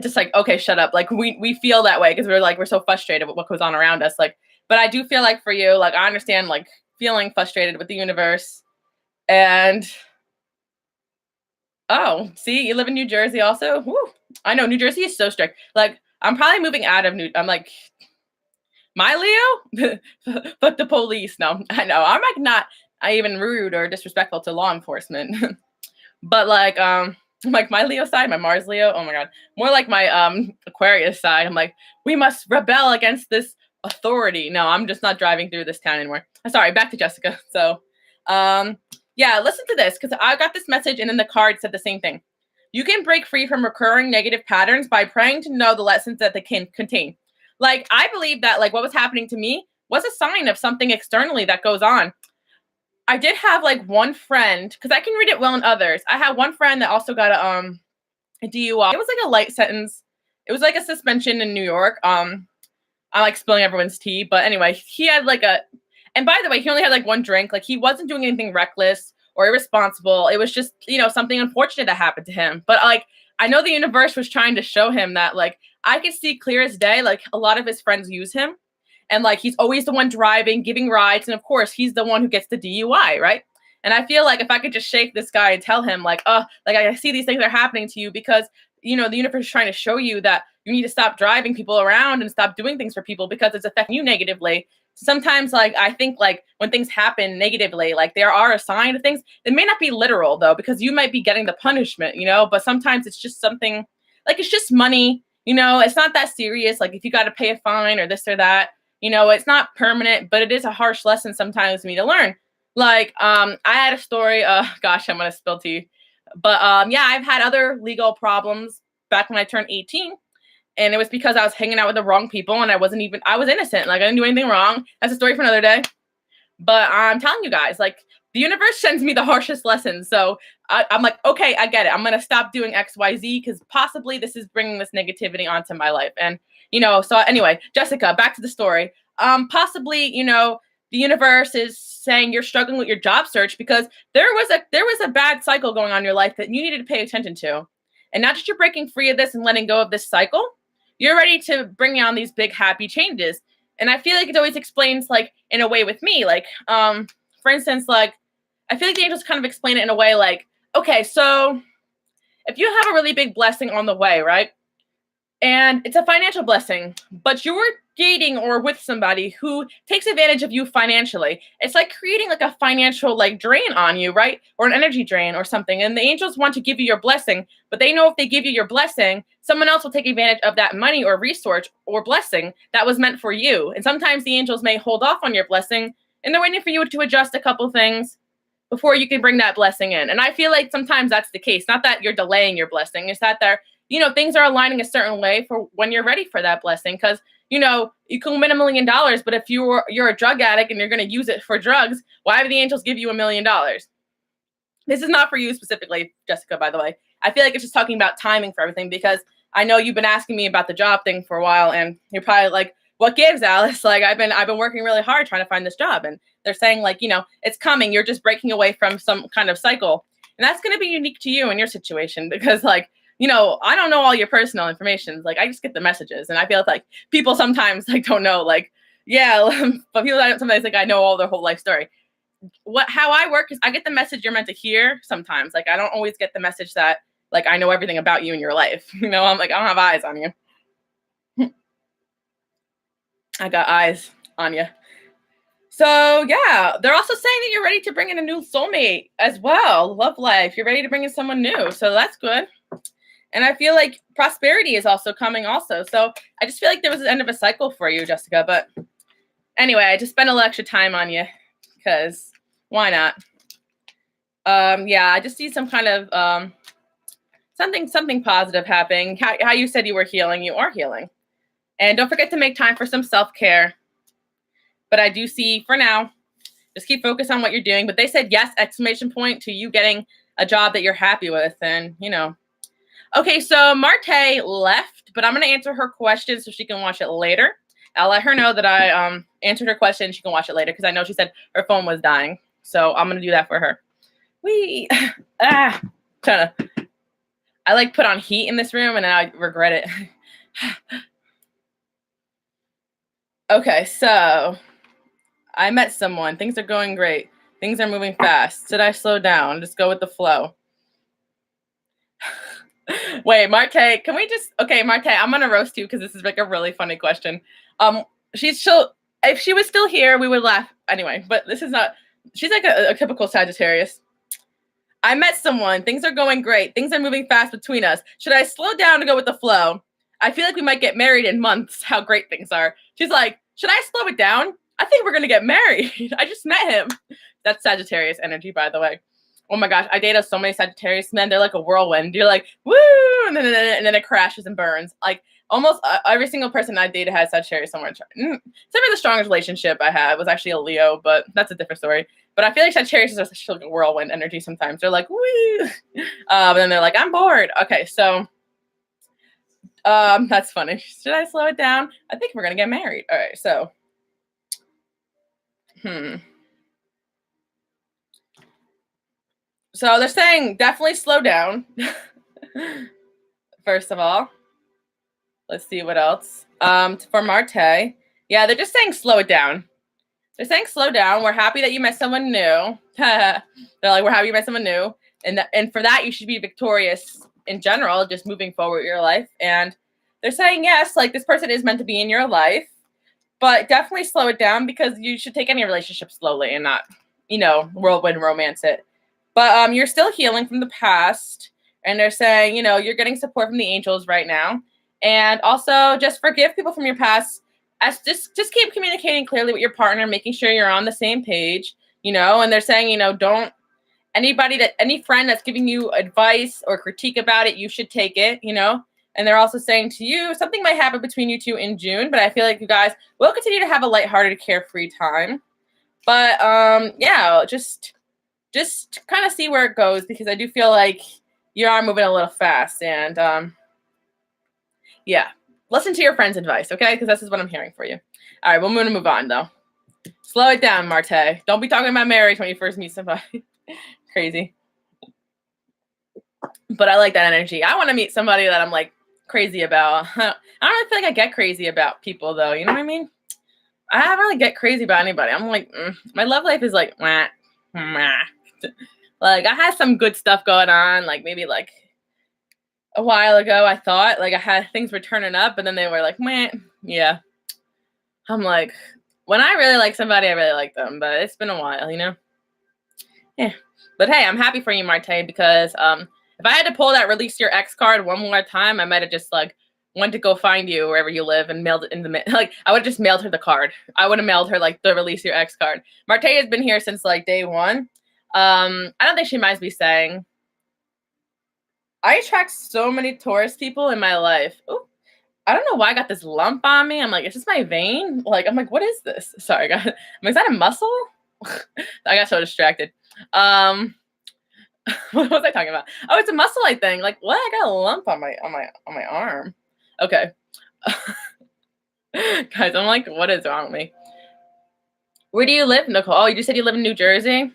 just okay, shut up. Like we feel that way because we're so frustrated with what goes on around us. But I do feel like for you, I understand feeling frustrated with the universe. And see, you live in New Jersey also. Woo. I know New Jersey is so strict. I'm probably moving out of my Leo, fuck the police. No, I know I'm not even rude or disrespectful to law enforcement, but my Leo side, my Mars Leo, oh my God, more like my Aquarius side. I'm like, we must rebel against this authority. No, I'm just not driving through this town anymore. Sorry, back to Jessica. So, yeah, listen to this because I got this message and then the card said the same thing. You can break free from recurring negative patterns by praying to know the lessons that they can contain. I believe that what was happening to me was a sign of something externally that goes on. I did have like one friend, because I can read it well in others. I had one friend that also got a DUI. It was like a light sentence. It was like a suspension in New York. I like spilling everyone's tea, but anyway, he had like and by the way, he only had like one drink. Like he wasn't doing anything reckless or irresponsible. It was just, something unfortunate that happened to him. But like, I know the universe was trying to show him that, like, I could see clear as day, like a lot of his friends use him. And like, he's always the one driving, giving rides. And of course, he's the one who gets the DUI, right? And I feel like if I could just shake this guy and tell him like, like I see these things are happening to you because, the universe is trying to show you that you need to stop driving people around and stop doing things for people because it's affecting you negatively. Sometimes, like, I think like when things happen negatively, like there are a sign of things. It may not be literal though, because you might be getting the punishment, but sometimes it's just something like, it's just money, it's not that serious. Like if you got to pay a fine or this or that, it's not permanent, but it is a harsh lesson sometimes for me to learn. Like, I had a story, gosh, I'm going to spill tea. But yeah, I've had other legal problems back when I turned 18. And it was because I was hanging out with the wrong people and I was innocent. Like I didn't do anything wrong. That's a story for another day. But I'm telling you guys, like the universe sends me the harshest lessons. So I'm like, okay, I get it. I'm going to stop doing X, Y, Z because possibly this is bringing this negativity onto my life. And, so anyway, Jessica, back to the story. Possibly, the universe is saying you're struggling with your job search because there was a bad cycle going on in your life that you needed to pay attention to. And not that you're breaking free of this and letting go of this cycle, you're ready to bring on these big happy changes. And I feel like it always explains like in a way with me, like, for instance, like, I feel like the angels kind of explain it in a way like, okay, so if you have a really big blessing on the way, right? And it's a financial blessing, but you're dating or with somebody who takes advantage of you financially. It's like creating like a financial like drain on you, right? Or an energy drain or something. And the angels want to give you your blessing, but they know if they give you your blessing, someone else will take advantage of that money or resource or blessing that was meant for you. And sometimes the angels may hold off on your blessing and they're waiting for you to adjust a couple things before you can bring that blessing in. And I feel like sometimes that's the case. Not that you're delaying your blessing. It's that things are aligning a certain way for when you're ready for that blessing. Because, you can win $1 million, but if you're a drug addict and you're going to use it for drugs, why would the angels give you $1 million? This is not for you specifically, Jessica, by the way. I feel like it's just talking about timing for everything because I know you've been asking me about the job thing for a while and you're probably like, what gives, Alice? Like I've been working really hard trying to find this job. And they're saying like, it's coming. You're just breaking away from some kind of cycle. And that's going to be unique to you and your situation because like, I don't know all your personal information. Like I just get the messages and I feel like people sometimes like don't know, like, yeah, but people sometimes think I know all their whole life story. How I work is I get the message you're meant to hear sometimes. Like I don't always get the message that like I know everything about you and your life. I'm like, I don't have eyes on you. I got eyes on you. So yeah, they're also saying that you're ready to bring in a new soulmate as well. Love life. You're ready to bring in someone new. So that's good. And I feel like prosperity is also coming also. So I just feel like there was the end of a cycle for you, Jessica. But anyway, I just spent a little extra time on you because why not? Yeah, I just see some kind of something positive happening. How you said you were healing, you are healing. And don't forget to make time for some self-care. But I do see for now, just keep focused on what you're doing. But they said yes, exclamation point, to you getting a job that you're happy with. And, Okay, so Marte left, but I'm going to answer her question so she can watch it later. I'll let her know that I answered her question. She can watch it later because I know she said her phone was dying. So I'm going to do that for her. I like put on heat in this room and then I regret it. Okay, so I met someone. Things are going great. Things are moving fast. Should I slow down? Just go with the flow. Wait, Marte, can we okay, Marte, I'm going to roast you because this is like a really funny question. If she was still here, we would laugh anyway, but this is not, she's like a typical Sagittarius. I met someone. Things are going great. Things are moving fast between us. Should I slow down to go with the flow? I feel like we might get married in months. How great things are. She's like, should I slow it down? I think we're going to get married. I just met him. That's Sagittarius energy, by the way. Oh my gosh, I dated so many Sagittarius men. They're like a whirlwind. You're like, woo, and then it crashes and burns. Like, almost every single person I dated has Sagittarius somewhere. Except for the strongest relationship I had was actually a Leo, but that's a different story. But I feel like Sagittarius is such like a whirlwind energy sometimes. They're like, woo. And then they're like, I'm bored. Okay, so that's funny. Should I slow it down? I think we're gonna get married. All right, so So they're saying definitely slow down. First of all, let's see what else. For Marte, yeah, they're just saying slow it down. They're saying slow down. We're happy that you met someone new. They're like, we're happy you met someone new, and for that you should be victorious in general, just moving forward with your life. And they're saying yes, like this person is meant to be in your life, but definitely slow it down because you should take any relationship slowly and not, whirlwind romance it. But you're still healing from the past, and they're saying, you're getting support from the angels right now. And also just forgive people from your past. Just keep communicating clearly with your partner, making sure you're on the same page, and they're saying, don't any friend that's giving you advice or critique about it, you should take it, And they're also saying to you, something might happen between you two in June, but I feel like you guys will continue to have a lighthearted, carefree time. But yeah, just kind of see where it goes, because I do feel like you are moving a little fast. And yeah, listen to your friend's advice, okay? Because this is what I'm hearing for you. All right, we're going to move on, though. Slow it down, Marte. Don't be talking about marriage when you first meet somebody. Crazy. But I like that energy. I want to meet somebody that I'm like crazy about. I don't really feel like I get crazy about people, though. You know what I mean? I don't really get crazy about anybody. I'm like, my love life is like, meh. Like I had some good stuff going on, like maybe like a while ago. I thought like I had things were turning up, and then they were like, meh. Yeah. I'm like, when I really like somebody, I really like them, but it's been a while, Yeah. But hey, I'm happy for you, Marte, because if I had to pull that release your ex card one more time, I might have just like went to go find you wherever you live and mailed it in the like I would have just mailed her the card. I would have mailed her like the release your ex card. Marte has been here since like day one. I don't think she minds me saying. I attract so many Taurus people in my life. Ooh, I don't know why I got this lump on me. I'm like, is this my vein? Like, I'm like, what is this? Sorry, guys. I'm like, is that a muscle? I got so distracted. What was I talking about? Oh, it's a muscle, I think. Like, what? I got a lump on my arm. Okay. Guys, I'm like, what is wrong with me? Where do you live, Nicole? Oh, you just said you live in New Jersey?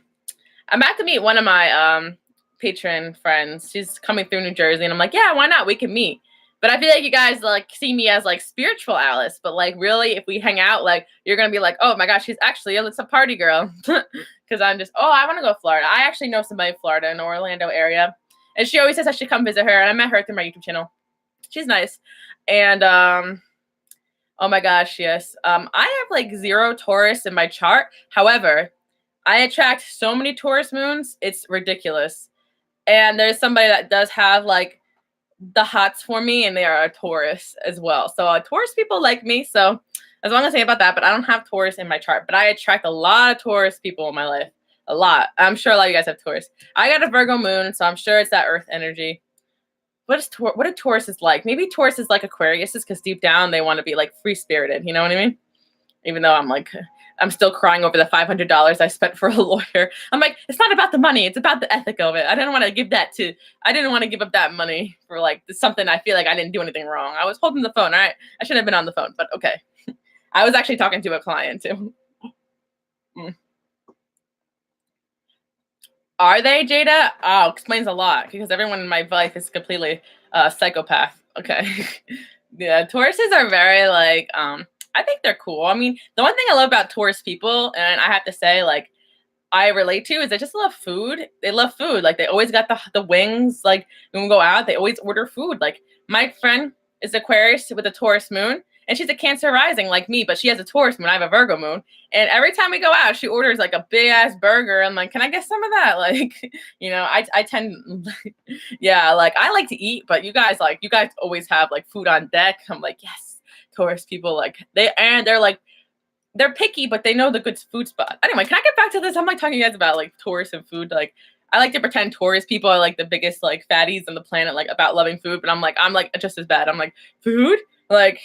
I'm about to meet one of my patron friends. She's coming through New Jersey, and I'm like, yeah, why not? We can meet. But I feel like you guys like see me as like spiritual Alice, but like really, if we hang out, like you're gonna be like, oh my gosh, she's actually a party girl, because I'm just I want to go to Florida. I actually know somebody in Florida in the Orlando area, and she always says I should come visit her, and I met her through my YouTube channel. She's nice, and oh my gosh, yes, I have like 0 Taurus in my chart. However, I attract so many Taurus moons, it's ridiculous. And there's somebody that does have like the hots for me, and they are a Taurus as well. So Taurus people like me. So as long as I say about that, but I don't have Taurus in my chart. But I attract a lot of Taurus people in my life. A lot. I'm sure a lot of you guys have Taurus. I got a Virgo moon, so I'm sure it's that Earth energy. What a Taurus is like? Maybe Taurus is like Aquarius, is because deep down they want to be like free spirited. You know what I mean? Even though I'm still crying over the $500 I spent for a lawyer. I'm like, it's not about the money. It's about the ethic of it. I didn't want to give up that money for like something I feel like I didn't do anything wrong. I was holding the phone. All right. I should have been on the phone, but okay. I was actually talking to a client too. Are they, Jada? Oh, explains a lot, because everyone in my life is completely psychopath. Okay. Yeah, Tauruses are very like, I think they're cool. I mean, the one thing I love about Taurus people, and I have to say, like, I relate to, is they just love food. They love food. Like, they always got the wings. Like, when we go out, they always order food. Like, my friend is Aquarius with a Taurus moon, and she's a Cancer rising like me, but she has a Taurus moon. I have a Virgo moon. And every time we go out, she orders like a big ass burger. I'm like, can I get some of that? Like, I tend, yeah, like I like to eat, but you guys always have like food on deck. I'm like, yes, Taurus people, like they're picky, but they know the good food spot. Anyway, can I get back to this? I'm like talking to you guys about like Taurus and food. Like, I like to pretend Taurus people are like the biggest like fatties on the planet, like about loving food, but I'm like just as bad. I'm like, food? Like,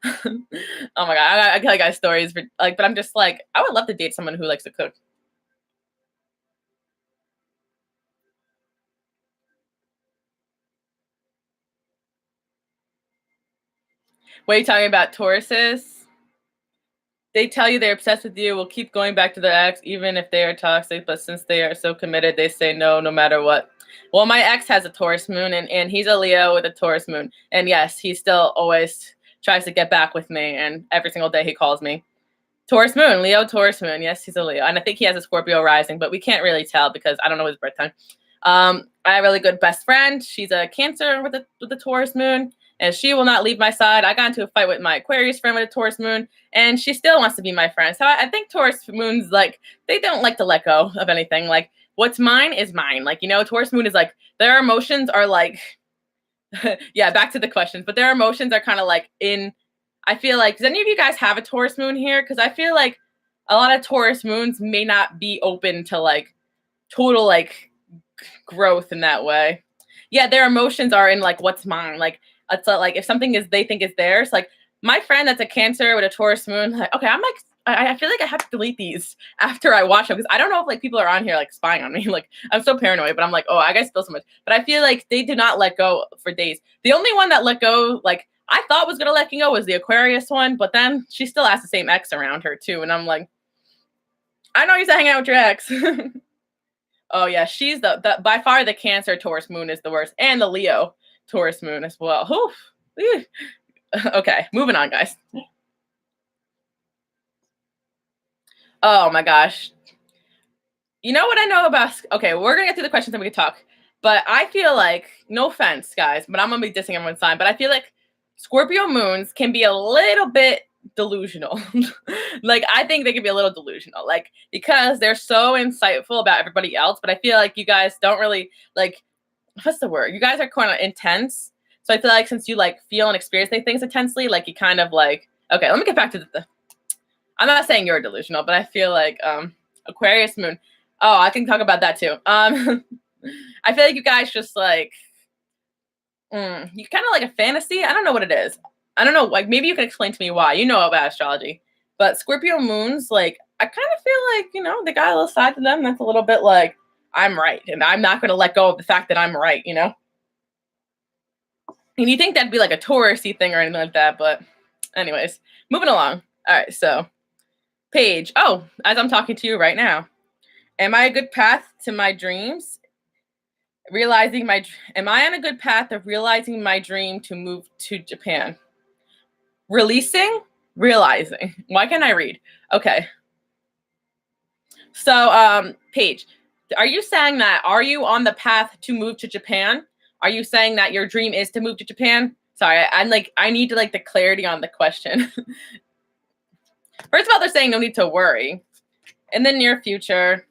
oh my god, I like got stories for like, but I'm just like, I would love to date someone who likes to cook. What are you talking about, Tauruses? They tell you they're obsessed with you, will keep going back to their ex even if they are toxic, but since they are so committed, they say no no matter what. Well, my ex has a Taurus moon, and he's a Leo with a Taurus moon. And yes, he still always tries to get back with me, and every single day he calls me. Taurus moon, Leo, Taurus moon. Yes, he's a Leo. And I think he has a Scorpio rising, but we can't really tell because I don't know his birth time. I have a really good best friend. She's a Cancer with a Taurus moon, and she will not leave my side. I got into a fight with my Aquarius friend with a Taurus moon, and she still wants to be my friend. So I think Taurus moons, like, they don't like to let go of anything. Like, what's mine is mine. Like, you know, Taurus moon is like, their emotions are like, yeah, back to the questions, but their emotions are kind of like in, I feel like, does any of you guys have a Taurus moon here? Because I feel like a lot of Taurus moons may not be open to like total like growth in that way. Yeah, their emotions are in like what's mine. Like it's like if something is they think is theirs. Like my friend that's a Cancer with a Taurus moon. Like okay, I'm like I feel like I have to delete these after I watch them because I don't know if like people are on here like spying on me. Like I'm so paranoid, but I'm like oh I guess spill so much. But I feel like they do not let go for days. The only one that let go like I thought was gonna let go was the Aquarius one, but then she still has the same ex around her too, and I'm like I know you used to hang out with your ex. Oh yeah, she's the by far the Cancer Taurus moon is the worst, and the Leo Taurus moon as well. Whew. Okay, moving on, guys. Oh my gosh, you know what I know about? Okay, we're gonna get through the questions and we can talk. But I feel like, no offense, guys, but I'm gonna be dissing everyone's sign. But I feel like Scorpio moons can be a little bit delusional. Like I think they can be a little delusional, like because they're so insightful about everybody else. But I feel like you guys don't really like what's the word? You guys are kind of intense. So I feel like since you like feel and experience things intensely, like you kind of like okay, let me get back to the I'm not saying you're delusional, but I feel like Aquarius moon. Oh, I can talk about that too. I feel like you guys just like you kind of like a fantasy. I don't know what it is. I don't know. Like maybe you can explain to me why. You know about astrology, but Scorpio moons, like I kind of feel like they got a little side to them that's a little bit like I'm right, and I'm not going to let go of the fact that I'm right. And you think that'd be like a touristy thing or anything like that, but anyways, moving along. All right, so Paige. Oh, as I'm talking to you right now, am I a good path to my dreams? Am I on a good path of realizing my dream to move to Japan? Releasing, realizing. Why can't I read? Okay. So, Paige, are you saying that are you on the path to move to Japan? Are you saying that your dream is to move to Japan? Sorry, I'm like I need to like the clarity on the question. First of all, they're saying no need to worry. In the near future,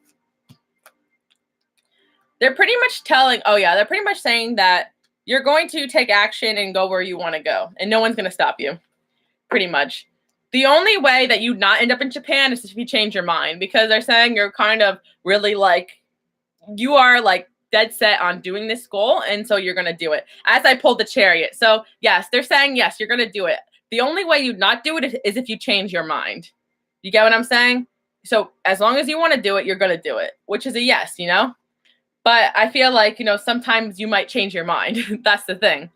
they're pretty much they're pretty much saying that you're going to take action and go where you want to go, and no one's going to stop you. Pretty much. The only way that you not end up in Japan is if you change your mind, because they're saying you're kind of really like, you are like dead set on doing this goal, and so you're going to do it. As I pulled the Chariot. So, yes, they're saying, yes, you're going to do it. The only way you not do it is if you change your mind. You get what I'm saying? So, as long as you want to do it, you're going to do it, which is a yes. But I feel like, sometimes you might change your mind. That's the thing.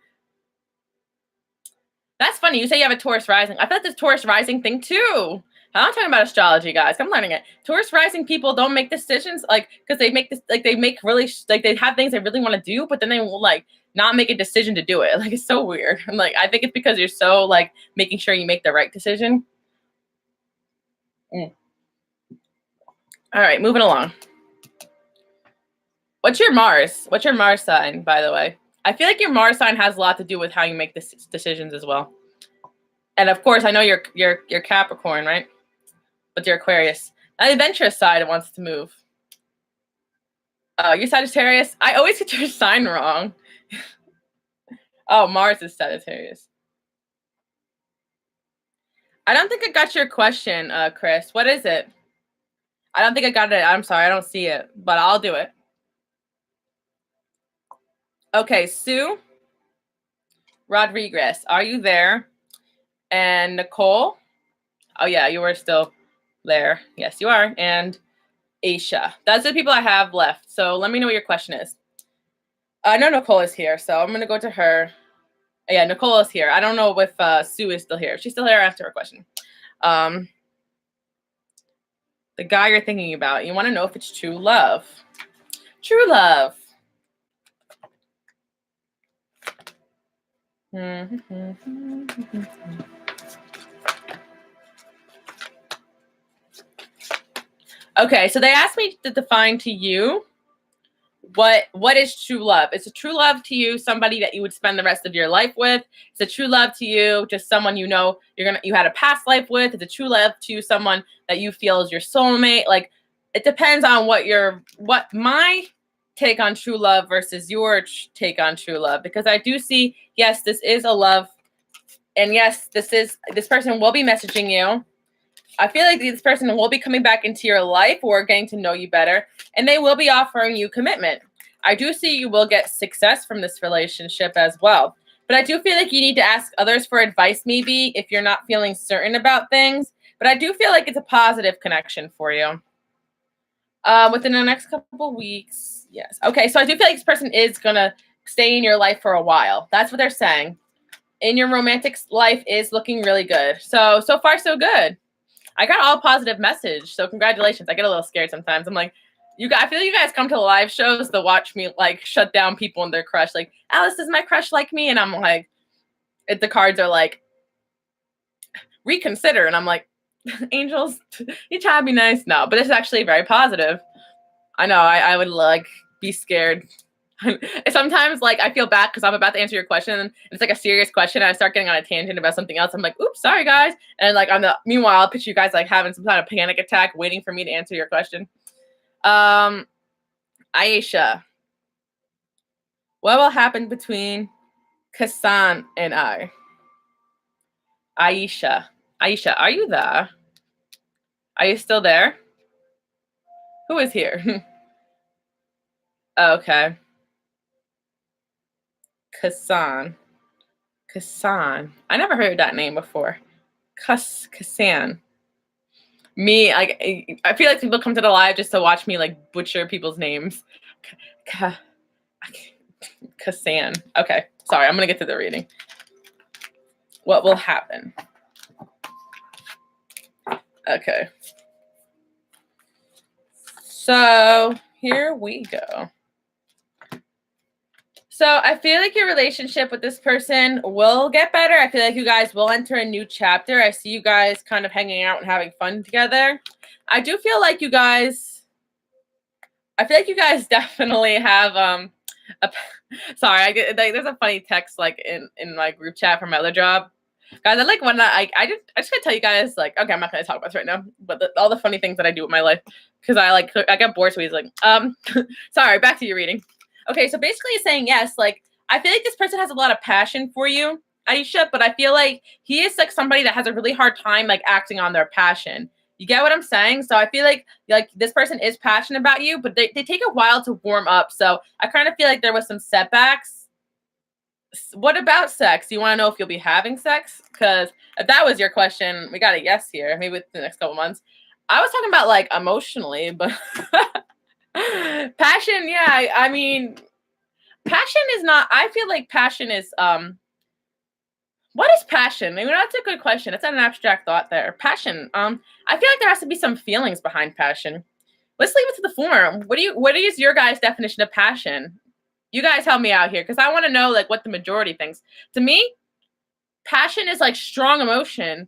That's funny. You say you have a Taurus rising. I thought this Taurus rising thing too. I'm not talking about astrology, guys. I'm learning it. Taurus rising people don't make decisions like because they make this like they make really like they have things they really want to do, but then they will like not make a decision to do it. Like it's so weird. I'm like I think it's because you're so like making sure you make the right decision. Mm. All right, moving along. What's your Mars? What's your Mars sign, by the way? I feel like your Mars sign has a lot to do with how you make decisions as well. And of course, I know you're Capricorn, right? But you're Aquarius. The adventurous side wants to move. You're Sagittarius. I always get your sign wrong. Oh, Mars is Sagittarius. I don't think I got your question, Chris. What is it? I don't think I got it. I'm sorry, I don't see it, but I'll do it. Okay, Sue. Rodriguez, are you there? And Nicole, oh yeah, you are still there. Yes, you are. And Aisha. That's the people I have left. So let me know what your question is. I know Nicole is here, so I'm going to go to her. Yeah, Nicole is here. I don't know if Sue is still here. If she's still here, after her question. The guy you're thinking about, you want to know if it's true love. True love. Okay, so they asked me to define to you what is true love. Is a true love to you somebody that you would spend the rest of your life with? Is a true love to you just someone you know you had a past life with? Is a true love to you someone that you feel is your soulmate? Like, it depends on what my take on true love versus your take on true love, because I do see, yes, this is a love, and yes, this person will be messaging you. I feel like this person will be coming back into your life or getting to know you better, and they will be offering you commitment. I do see you will get success from this relationship as well. But I do feel like you need to ask others for advice maybe if you're not feeling certain about things. But I do feel like it's a positive connection for you. Within the next couple weeks, yes. Okay, so I do feel like this person is going to stay in your life for a while. That's what they're saying. In your romantic life is looking really good. So far, so good. I got all positive message, so congratulations. I get a little scared sometimes. I'm like, I feel you guys come to the live shows to watch me like shut down people and their crush. Like, Alice, does my crush like me? And I'm like, the cards are like, reconsider. And I'm like, angels, you try to be nice. No, but it's actually very positive. I know, I would like be scared. Sometimes like I feel bad because I'm about to answer your question and it's like a serious question and I start getting on a tangent about something else. I'm like, oops, sorry guys. And like meanwhile, I'll picture you guys like having some kind of panic attack waiting for me to answer your question. Aisha, what will happen between Kassan and I? Aisha, are you there? Are you still there? Who is here? Okay. Kassan. I never heard that name before. Kassan. Me, I feel like people come to the live just to watch me like butcher people's names. Kassan. Okay, sorry, I'm gonna get to the reading. What will happen? Okay. So here we go. So I feel like your relationship with this person will get better. I feel like you guys will enter a new chapter. I see you guys kind of hanging out and having fun together. I do feel like you guys definitely have sorry, I get like there's a funny text like in my group chat from my other job. Guys, I like when I just gotta tell you guys, like, okay, I'm not gonna talk about this right now, but all the funny things that I do with my life, because I get bored, so he's like, sorry, back to your reading. Okay, so basically he's saying yes, like, I feel like this person has a lot of passion for you, Aisha, but I feel like he is like somebody that has a really hard time like acting on their passion. You get what I'm saying? So I feel like this person is passionate about you, but they take a while to warm up. So I kind of feel like there was some setbacks. What about sex? Do you want to know if you'll be having sex? Because if that was your question, we got a yes here. Maybe within the next couple months. I was talking about like emotionally, but passion, yeah. I mean, passion is not. I feel like passion is what is passion? Maybe that's a good question. It's an abstract thought there. Passion. I feel like there has to be some feelings behind passion. Let's leave it to the forum. What is your guys' definition of passion? You guys help me out here because I want to know like what the majority thinks. To me, passion is like strong emotion.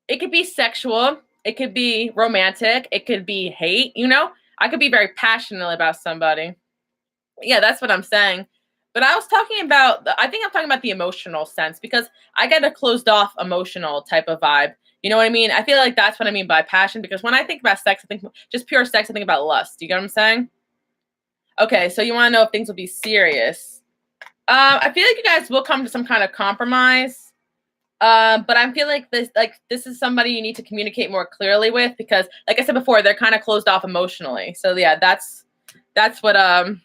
It could be sexual, it could be romantic, it could be hate, you know? I could be very passionate about somebody. Yeah, that's what I'm saying. But I was talking about, I think I'm talking about the emotional sense because I get a closed off emotional type of vibe. You know what I mean? I feel like that's what I mean by passion because when I think about sex, I think just pure sex, I think about lust. You get what I'm saying? Okay, so you want to know if things will be serious. I feel like you guys will come to some kind of compromise. But I feel like this is somebody you need to communicate more clearly with because, like I said before, they're kind of closed off emotionally. So yeah, that's what I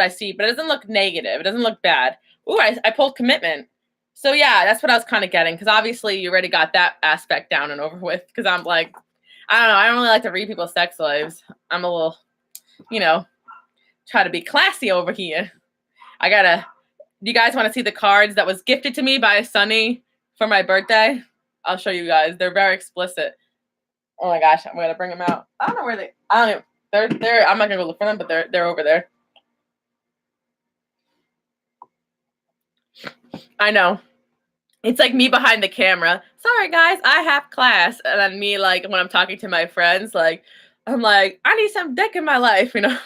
see. But it doesn't look negative. It doesn't look bad. Ooh, I pulled commitment. So yeah, that's what I was kind of getting, because obviously you already got that aspect down and over with. Because I'm like, I don't know, I don't really like to read people's sex lives. I'm a little, you know, try to be classy over here. I gotta. Do you guys want to see the cards that was gifted to me by Sunny for my birthday? I'll show you guys. They're very explicit. Oh my gosh, I'm gonna bring them out. I don't know where they. I don't. They're. I'm not gonna go look for them, but they're over there. I know. It's like me behind the camera. Sorry guys, I have class, and then me like when I'm talking to my friends, like I'm like I need some dick in my life, you know.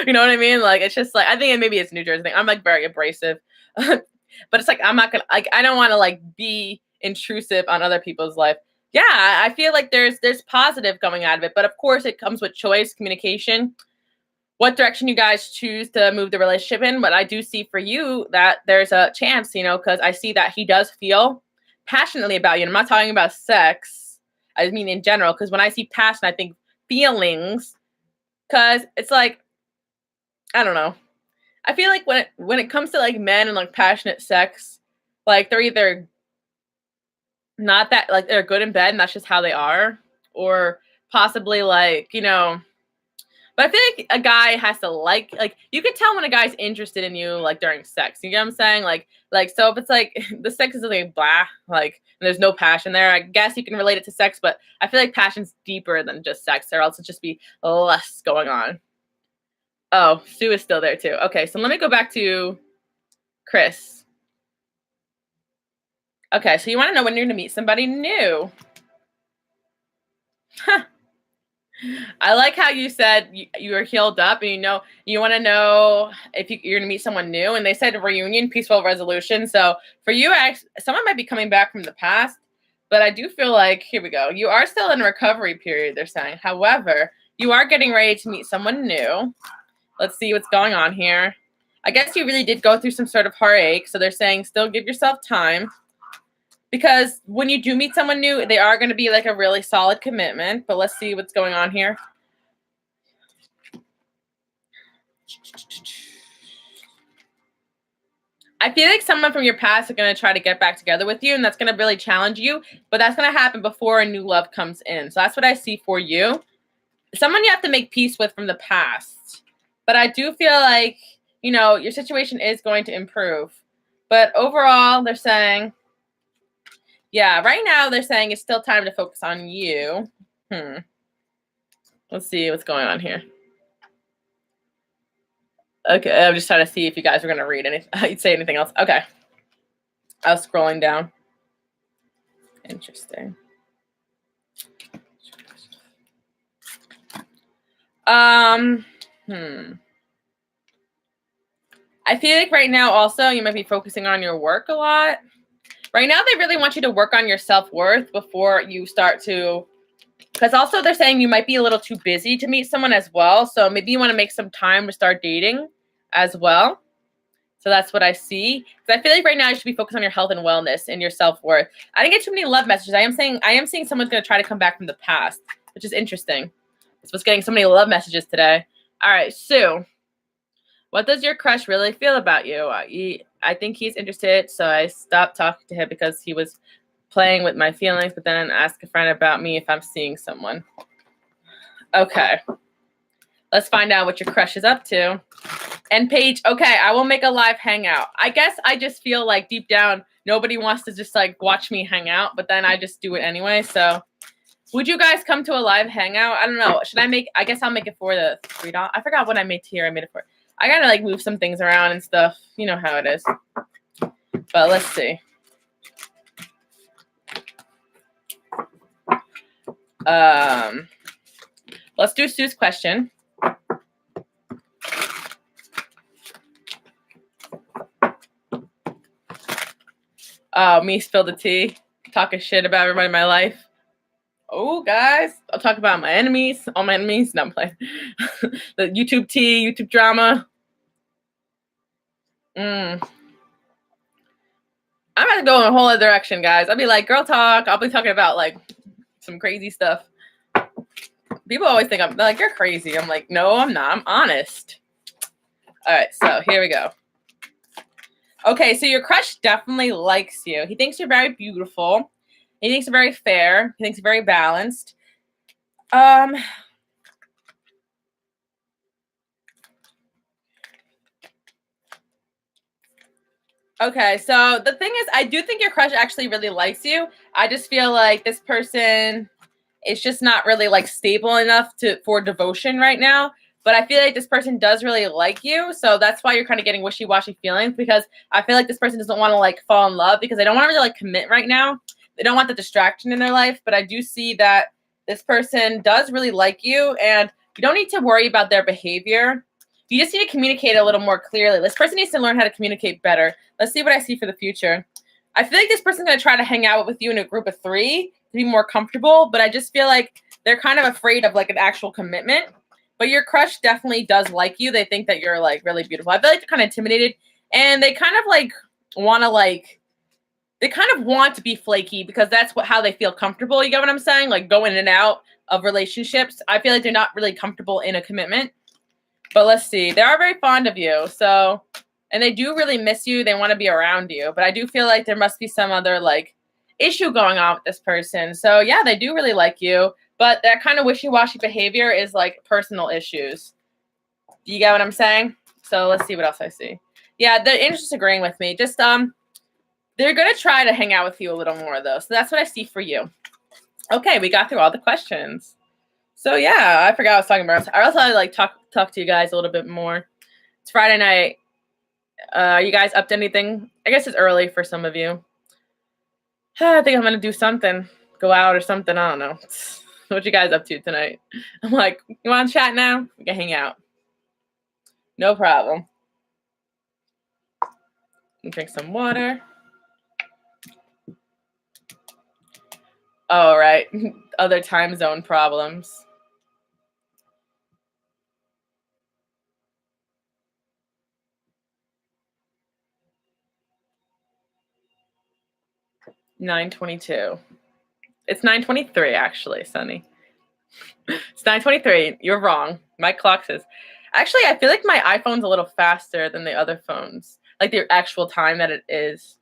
You know what I mean? Like it's just like I think maybe it's New Jersey thing. I'm like very abrasive, but it's like I'm not gonna like I don't want to like be intrusive on other people's life. Yeah, I feel like there's positive coming out of it, but of course it comes with choice, communication, what direction you guys choose to move the relationship in. But I do see for you that there's a chance, you know, because I see that he does feel passionately about you. And I'm not talking about sex. I mean in general, because when I see passion, I think feelings. Because it's like I don't know. I feel like when it comes to like men and like passionate sex, like they're either not that like they're good in bed and that's just how they are, or possibly like, you know, but I feel like a guy has to like you can tell when a guy's interested in you like during sex. You get what I'm saying? Like so if it's like the sex is like blah, like and there's no passion there, I guess you can relate it to sex, but I feel like passion's deeper than just sex, or else it'd just be less going on. Oh, Sue is still there too. Okay, so let me go back to Chris. Okay, so you want to know when you're going to meet somebody new. I like how you said you were healed up, and you know you want to know if you're going to meet someone new. And they said a reunion, peaceful resolution. So for you, someone might be coming back from the past, but I do feel like here we go. You are still in a recovery period. They're saying, however, you are getting ready to meet someone new. Let's see what's going on here. I guess you really did go through some sort of heartache. So they're saying still give yourself time. Because when you do meet someone new, they are going to be like a really solid commitment. But let's see what's going on here. I feel like someone from your past is going to try to get back together with you, and that's going to really challenge you. But that's going to happen before a new love comes in. So that's what I see for you. Someone you have to make peace with from the past. But I do feel like, you know, your situation is going to improve. But overall, they're saying... Yeah, right now they're saying it's still time to focus on you. Let's see what's going on here. Okay, I'm just trying to see if you guys were going to read anything. You'd say anything else. Okay. I was scrolling down. Interesting. I feel like right now also you might be focusing on your work a lot. Right now, they really want you to work on your self-worth before you start to, because also they're saying you might be a little too busy to meet someone as well. So maybe you want to make some time to start dating as well. So that's what I see. Because I feel like right now you should be focused on your health and wellness and your self-worth. I didn't get too many love messages. I am seeing someone's going to try to come back from the past, which is interesting. That's what's getting so many love messages today. All right, Sue. What does your crush really feel about you? I think he's interested, so I stopped talking to him because he was playing with my feelings, but then asked a friend about me if I'm seeing someone. Okay. Let's find out what your crush is up to. And Paige, okay, I will make a live hangout. I guess I just feel like deep down, nobody wants to just like watch me hang out, but then I just do it anyway, so... Would you guys come to a live hangout? I don't know. I guess I'll make it for the $3. I forgot what I made here. I made it for... I gotta like move some things around and stuff. You know how it is. But let's see. Let's do Sue's question. Oh, me spill the tea. Talking shit about everybody in my life. Oh, guys, I'll talk about my enemies. All my enemies. No, I'm playing. The YouTube tea, YouTube drama. I'm gonna go in a whole other direction, guys. I'll be like, girl talk. I'll be talking about like some crazy stuff. People always think I'm like, you're crazy. I'm like, no, I'm not. I'm honest. All right, so here we go. Okay, so your crush definitely likes you. He thinks you're very beautiful. He thinks you're very fair. He thinks you're very balanced. Um, okay, so the thing is, I do think your crush actually really likes you. I just feel like this person is just not really like stable enough for devotion right now. But I feel like this person does really like you, so that's why you're kind of getting wishy-washy feelings, because I feel like this person doesn't want to like fall in love because they don't want to really like commit right now. They don't want the distraction in their life, but I do see that this person does really like you, and you don't need to worry about their behavior. You just need to communicate a little more clearly. This person needs to learn how to communicate better. Let's see what I see for the future. I feel like this person's going to try to hang out with you in a group of 3 to be more comfortable, but I just feel like they're kind of afraid of like an actual commitment. But your crush definitely does like you. They think that you're like really beautiful. I feel like they're kind of intimidated, and they kind of like want to like they kind of want to be flaky because that's how they feel comfortable. You get what I'm saying? Like go in and out of relationships. I feel like they're not really comfortable in a commitment. But let's see. They are very fond of you. So, and they do really miss you. They want to be around you. But I do feel like there must be some other like issue going on with this person. So yeah, they do really like you. But that kind of wishy-washy behavior is like personal issues. Do you get what I'm saying? So let's see what else I see. Yeah, they're just agreeing with me. Just they're gonna try to hang out with you a little more though. So that's what I see for you. Okay, we got through all the questions. So yeah, I forgot what I was talking about. I also like talk to you guys a little bit more. It's Friday night. Are you guys up to anything? I guess it's early for some of you. I think I'm gonna do something. Go out or something. I don't know. What you guys up to tonight? I'm like, you want to chat now? We can hang out. No problem. Drink some water. All right. Other time zone problems. $9:22. It's 9:23 actually, Sunny. It's 9:23. You're wrong. My clock says. Actually, I feel like my iPhone's a little faster than the other phones. Like the actual time that it is.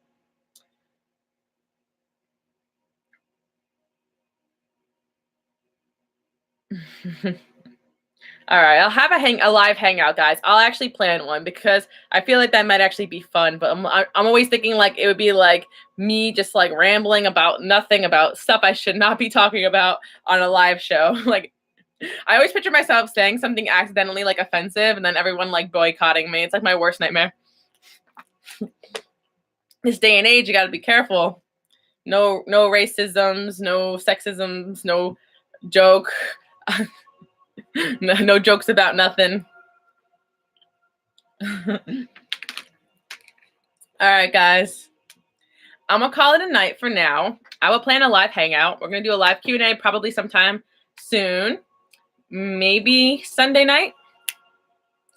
All right, I'll have a live hangout, guys. I'll actually plan one because I feel like that might actually be fun. But I'm always thinking like it would be like me just like rambling about nothing, about stuff I should not be talking about on a live show. Like I always picture myself saying something accidentally like offensive, and then everyone like boycotting me. It's like my worst nightmare. This day and age, you got to be careful. No racisms, no sexisms, no joke. No jokes about nothing. All right, guys. I'm gonna call it a night for now. I will plan a live hangout. We're gonna do a live Q&A probably sometime soon. Maybe Sunday night.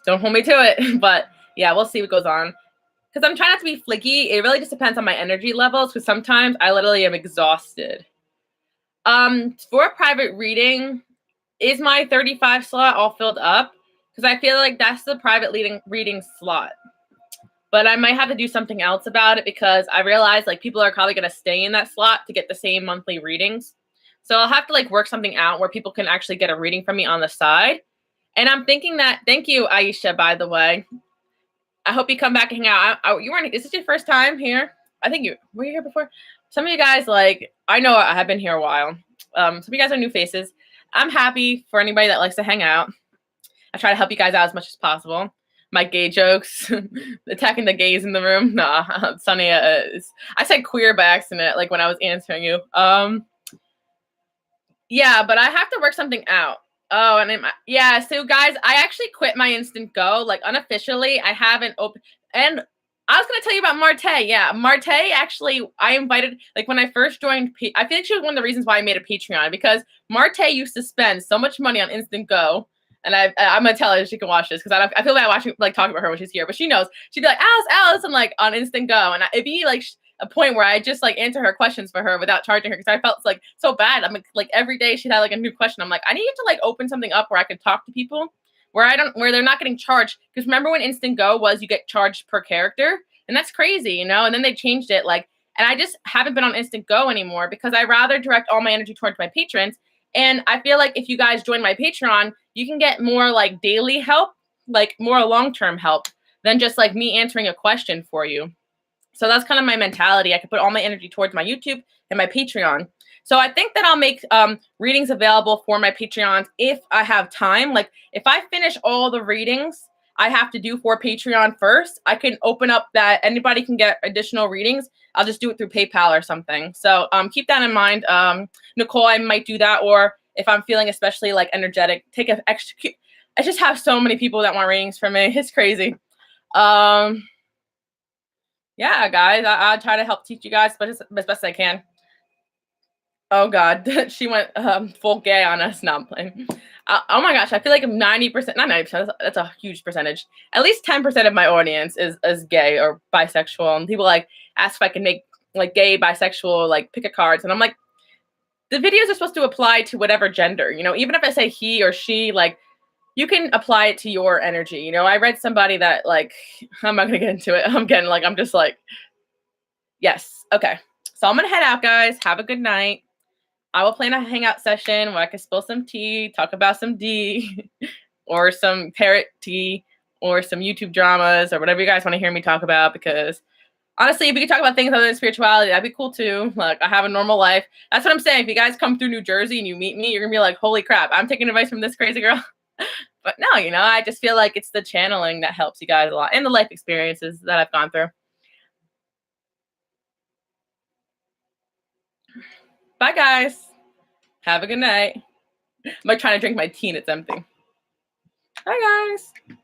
Don't hold me to it, but yeah, we'll see what goes on. Because I'm trying not to be flaky. It really just depends on my energy levels. Because sometimes I literally am exhausted. For a private reading, is my 35 slot all filled up? Because I feel like that's the private reading slot. But I might have to do something else about it because I realize like people are probably going to stay in that slot to get the same monthly readings. So I'll have to like work something out where people can actually get a reading from me on the side. And I'm thinking that, thank you, Aisha, by the way. I hope you come back and hang out. You weren't, is this your first time here? I think were you here before? Some of you guys, like, I know I have been here a while. Some of you guys are new faces. I'm happy for anybody that likes to hang out. I try to help you guys out as much as possible. My gay jokes, attacking the gays in the room. Nah, Sunny, I said queer by accident, like when I was answering you. Yeah, but I have to work something out. Oh, and yeah, so guys, I actually quit my Instant Go, like unofficially. I haven't opened, and I was gonna tell you about Marte. Yeah, Marte actually, I invited, like when I first joined, I think she was one of the reasons why I made a Patreon, because Marte used to spend so much money on Instant Go. And I'm gonna tell her she can watch this because I feel bad watching, like talking about her when she's here, but she knows. She'd be like, Alice, I'm like on Instant Go, and it'd be like a point where I just like answer her questions for her without charging her because I felt like so bad. I'm like every day she'd have like a new question. I'm like, I need to like open something up where I can talk to people where they're not getting charged. Because remember when Instant Go was you get charged per character? And that's crazy, you know? And then they changed it like, and I just haven't been on Instant Go anymore because I rather direct all my energy towards my patrons. And I feel like if you guys join my Patreon, you can get more like daily help, like more long-term help than just like me answering a question for you. So that's kind of my mentality. I can put all my energy towards my YouTube and my Patreon. So I think that I'll make readings available for my Patreons if I have time. Like if I finish all the readings I have to do for Patreon first, I can open up that anybody can get additional readings. I'll just do it through PayPal or something. So keep that in mind. Nicole, I might do that. Or if I'm feeling especially like energetic, take an extra. I just have so many people that want readings from me. It's crazy. Yeah, guys, I'll try to help teach you guys as best as I can. Oh God, she went full gay on us. No, I'm playing. Oh my gosh, I feel like 90%, not 90%, that's a huge percentage. At least 10% of my audience is gay or bisexual. And people like ask if I can make like gay, bisexual, like pick a cards. And I'm like, the videos are supposed to apply to whatever gender, you know, even if I say he or she, like you can apply it to your energy. You know, I read somebody that like, I'm not gonna get into it. I'm just like, yes. Okay. So I'm gonna head out, guys. Have a good night. I will plan a hangout session where I can spill some tea, talk about some D, or some parrot tea, or some YouTube dramas, or whatever you guys want to hear me talk about. Because honestly, if we could talk about things other than spirituality, that'd be cool too. Like I have a normal life. That's what I'm saying. If you guys come through New Jersey and you meet me, you're gonna be like, "Holy crap! I'm taking advice from this crazy girl." But no, you know, I just feel like it's the channeling that helps you guys a lot, and the life experiences that I've gone through. Bye, guys. Have a good night. I'm like trying to drink my tea and it's empty. Bye, guys.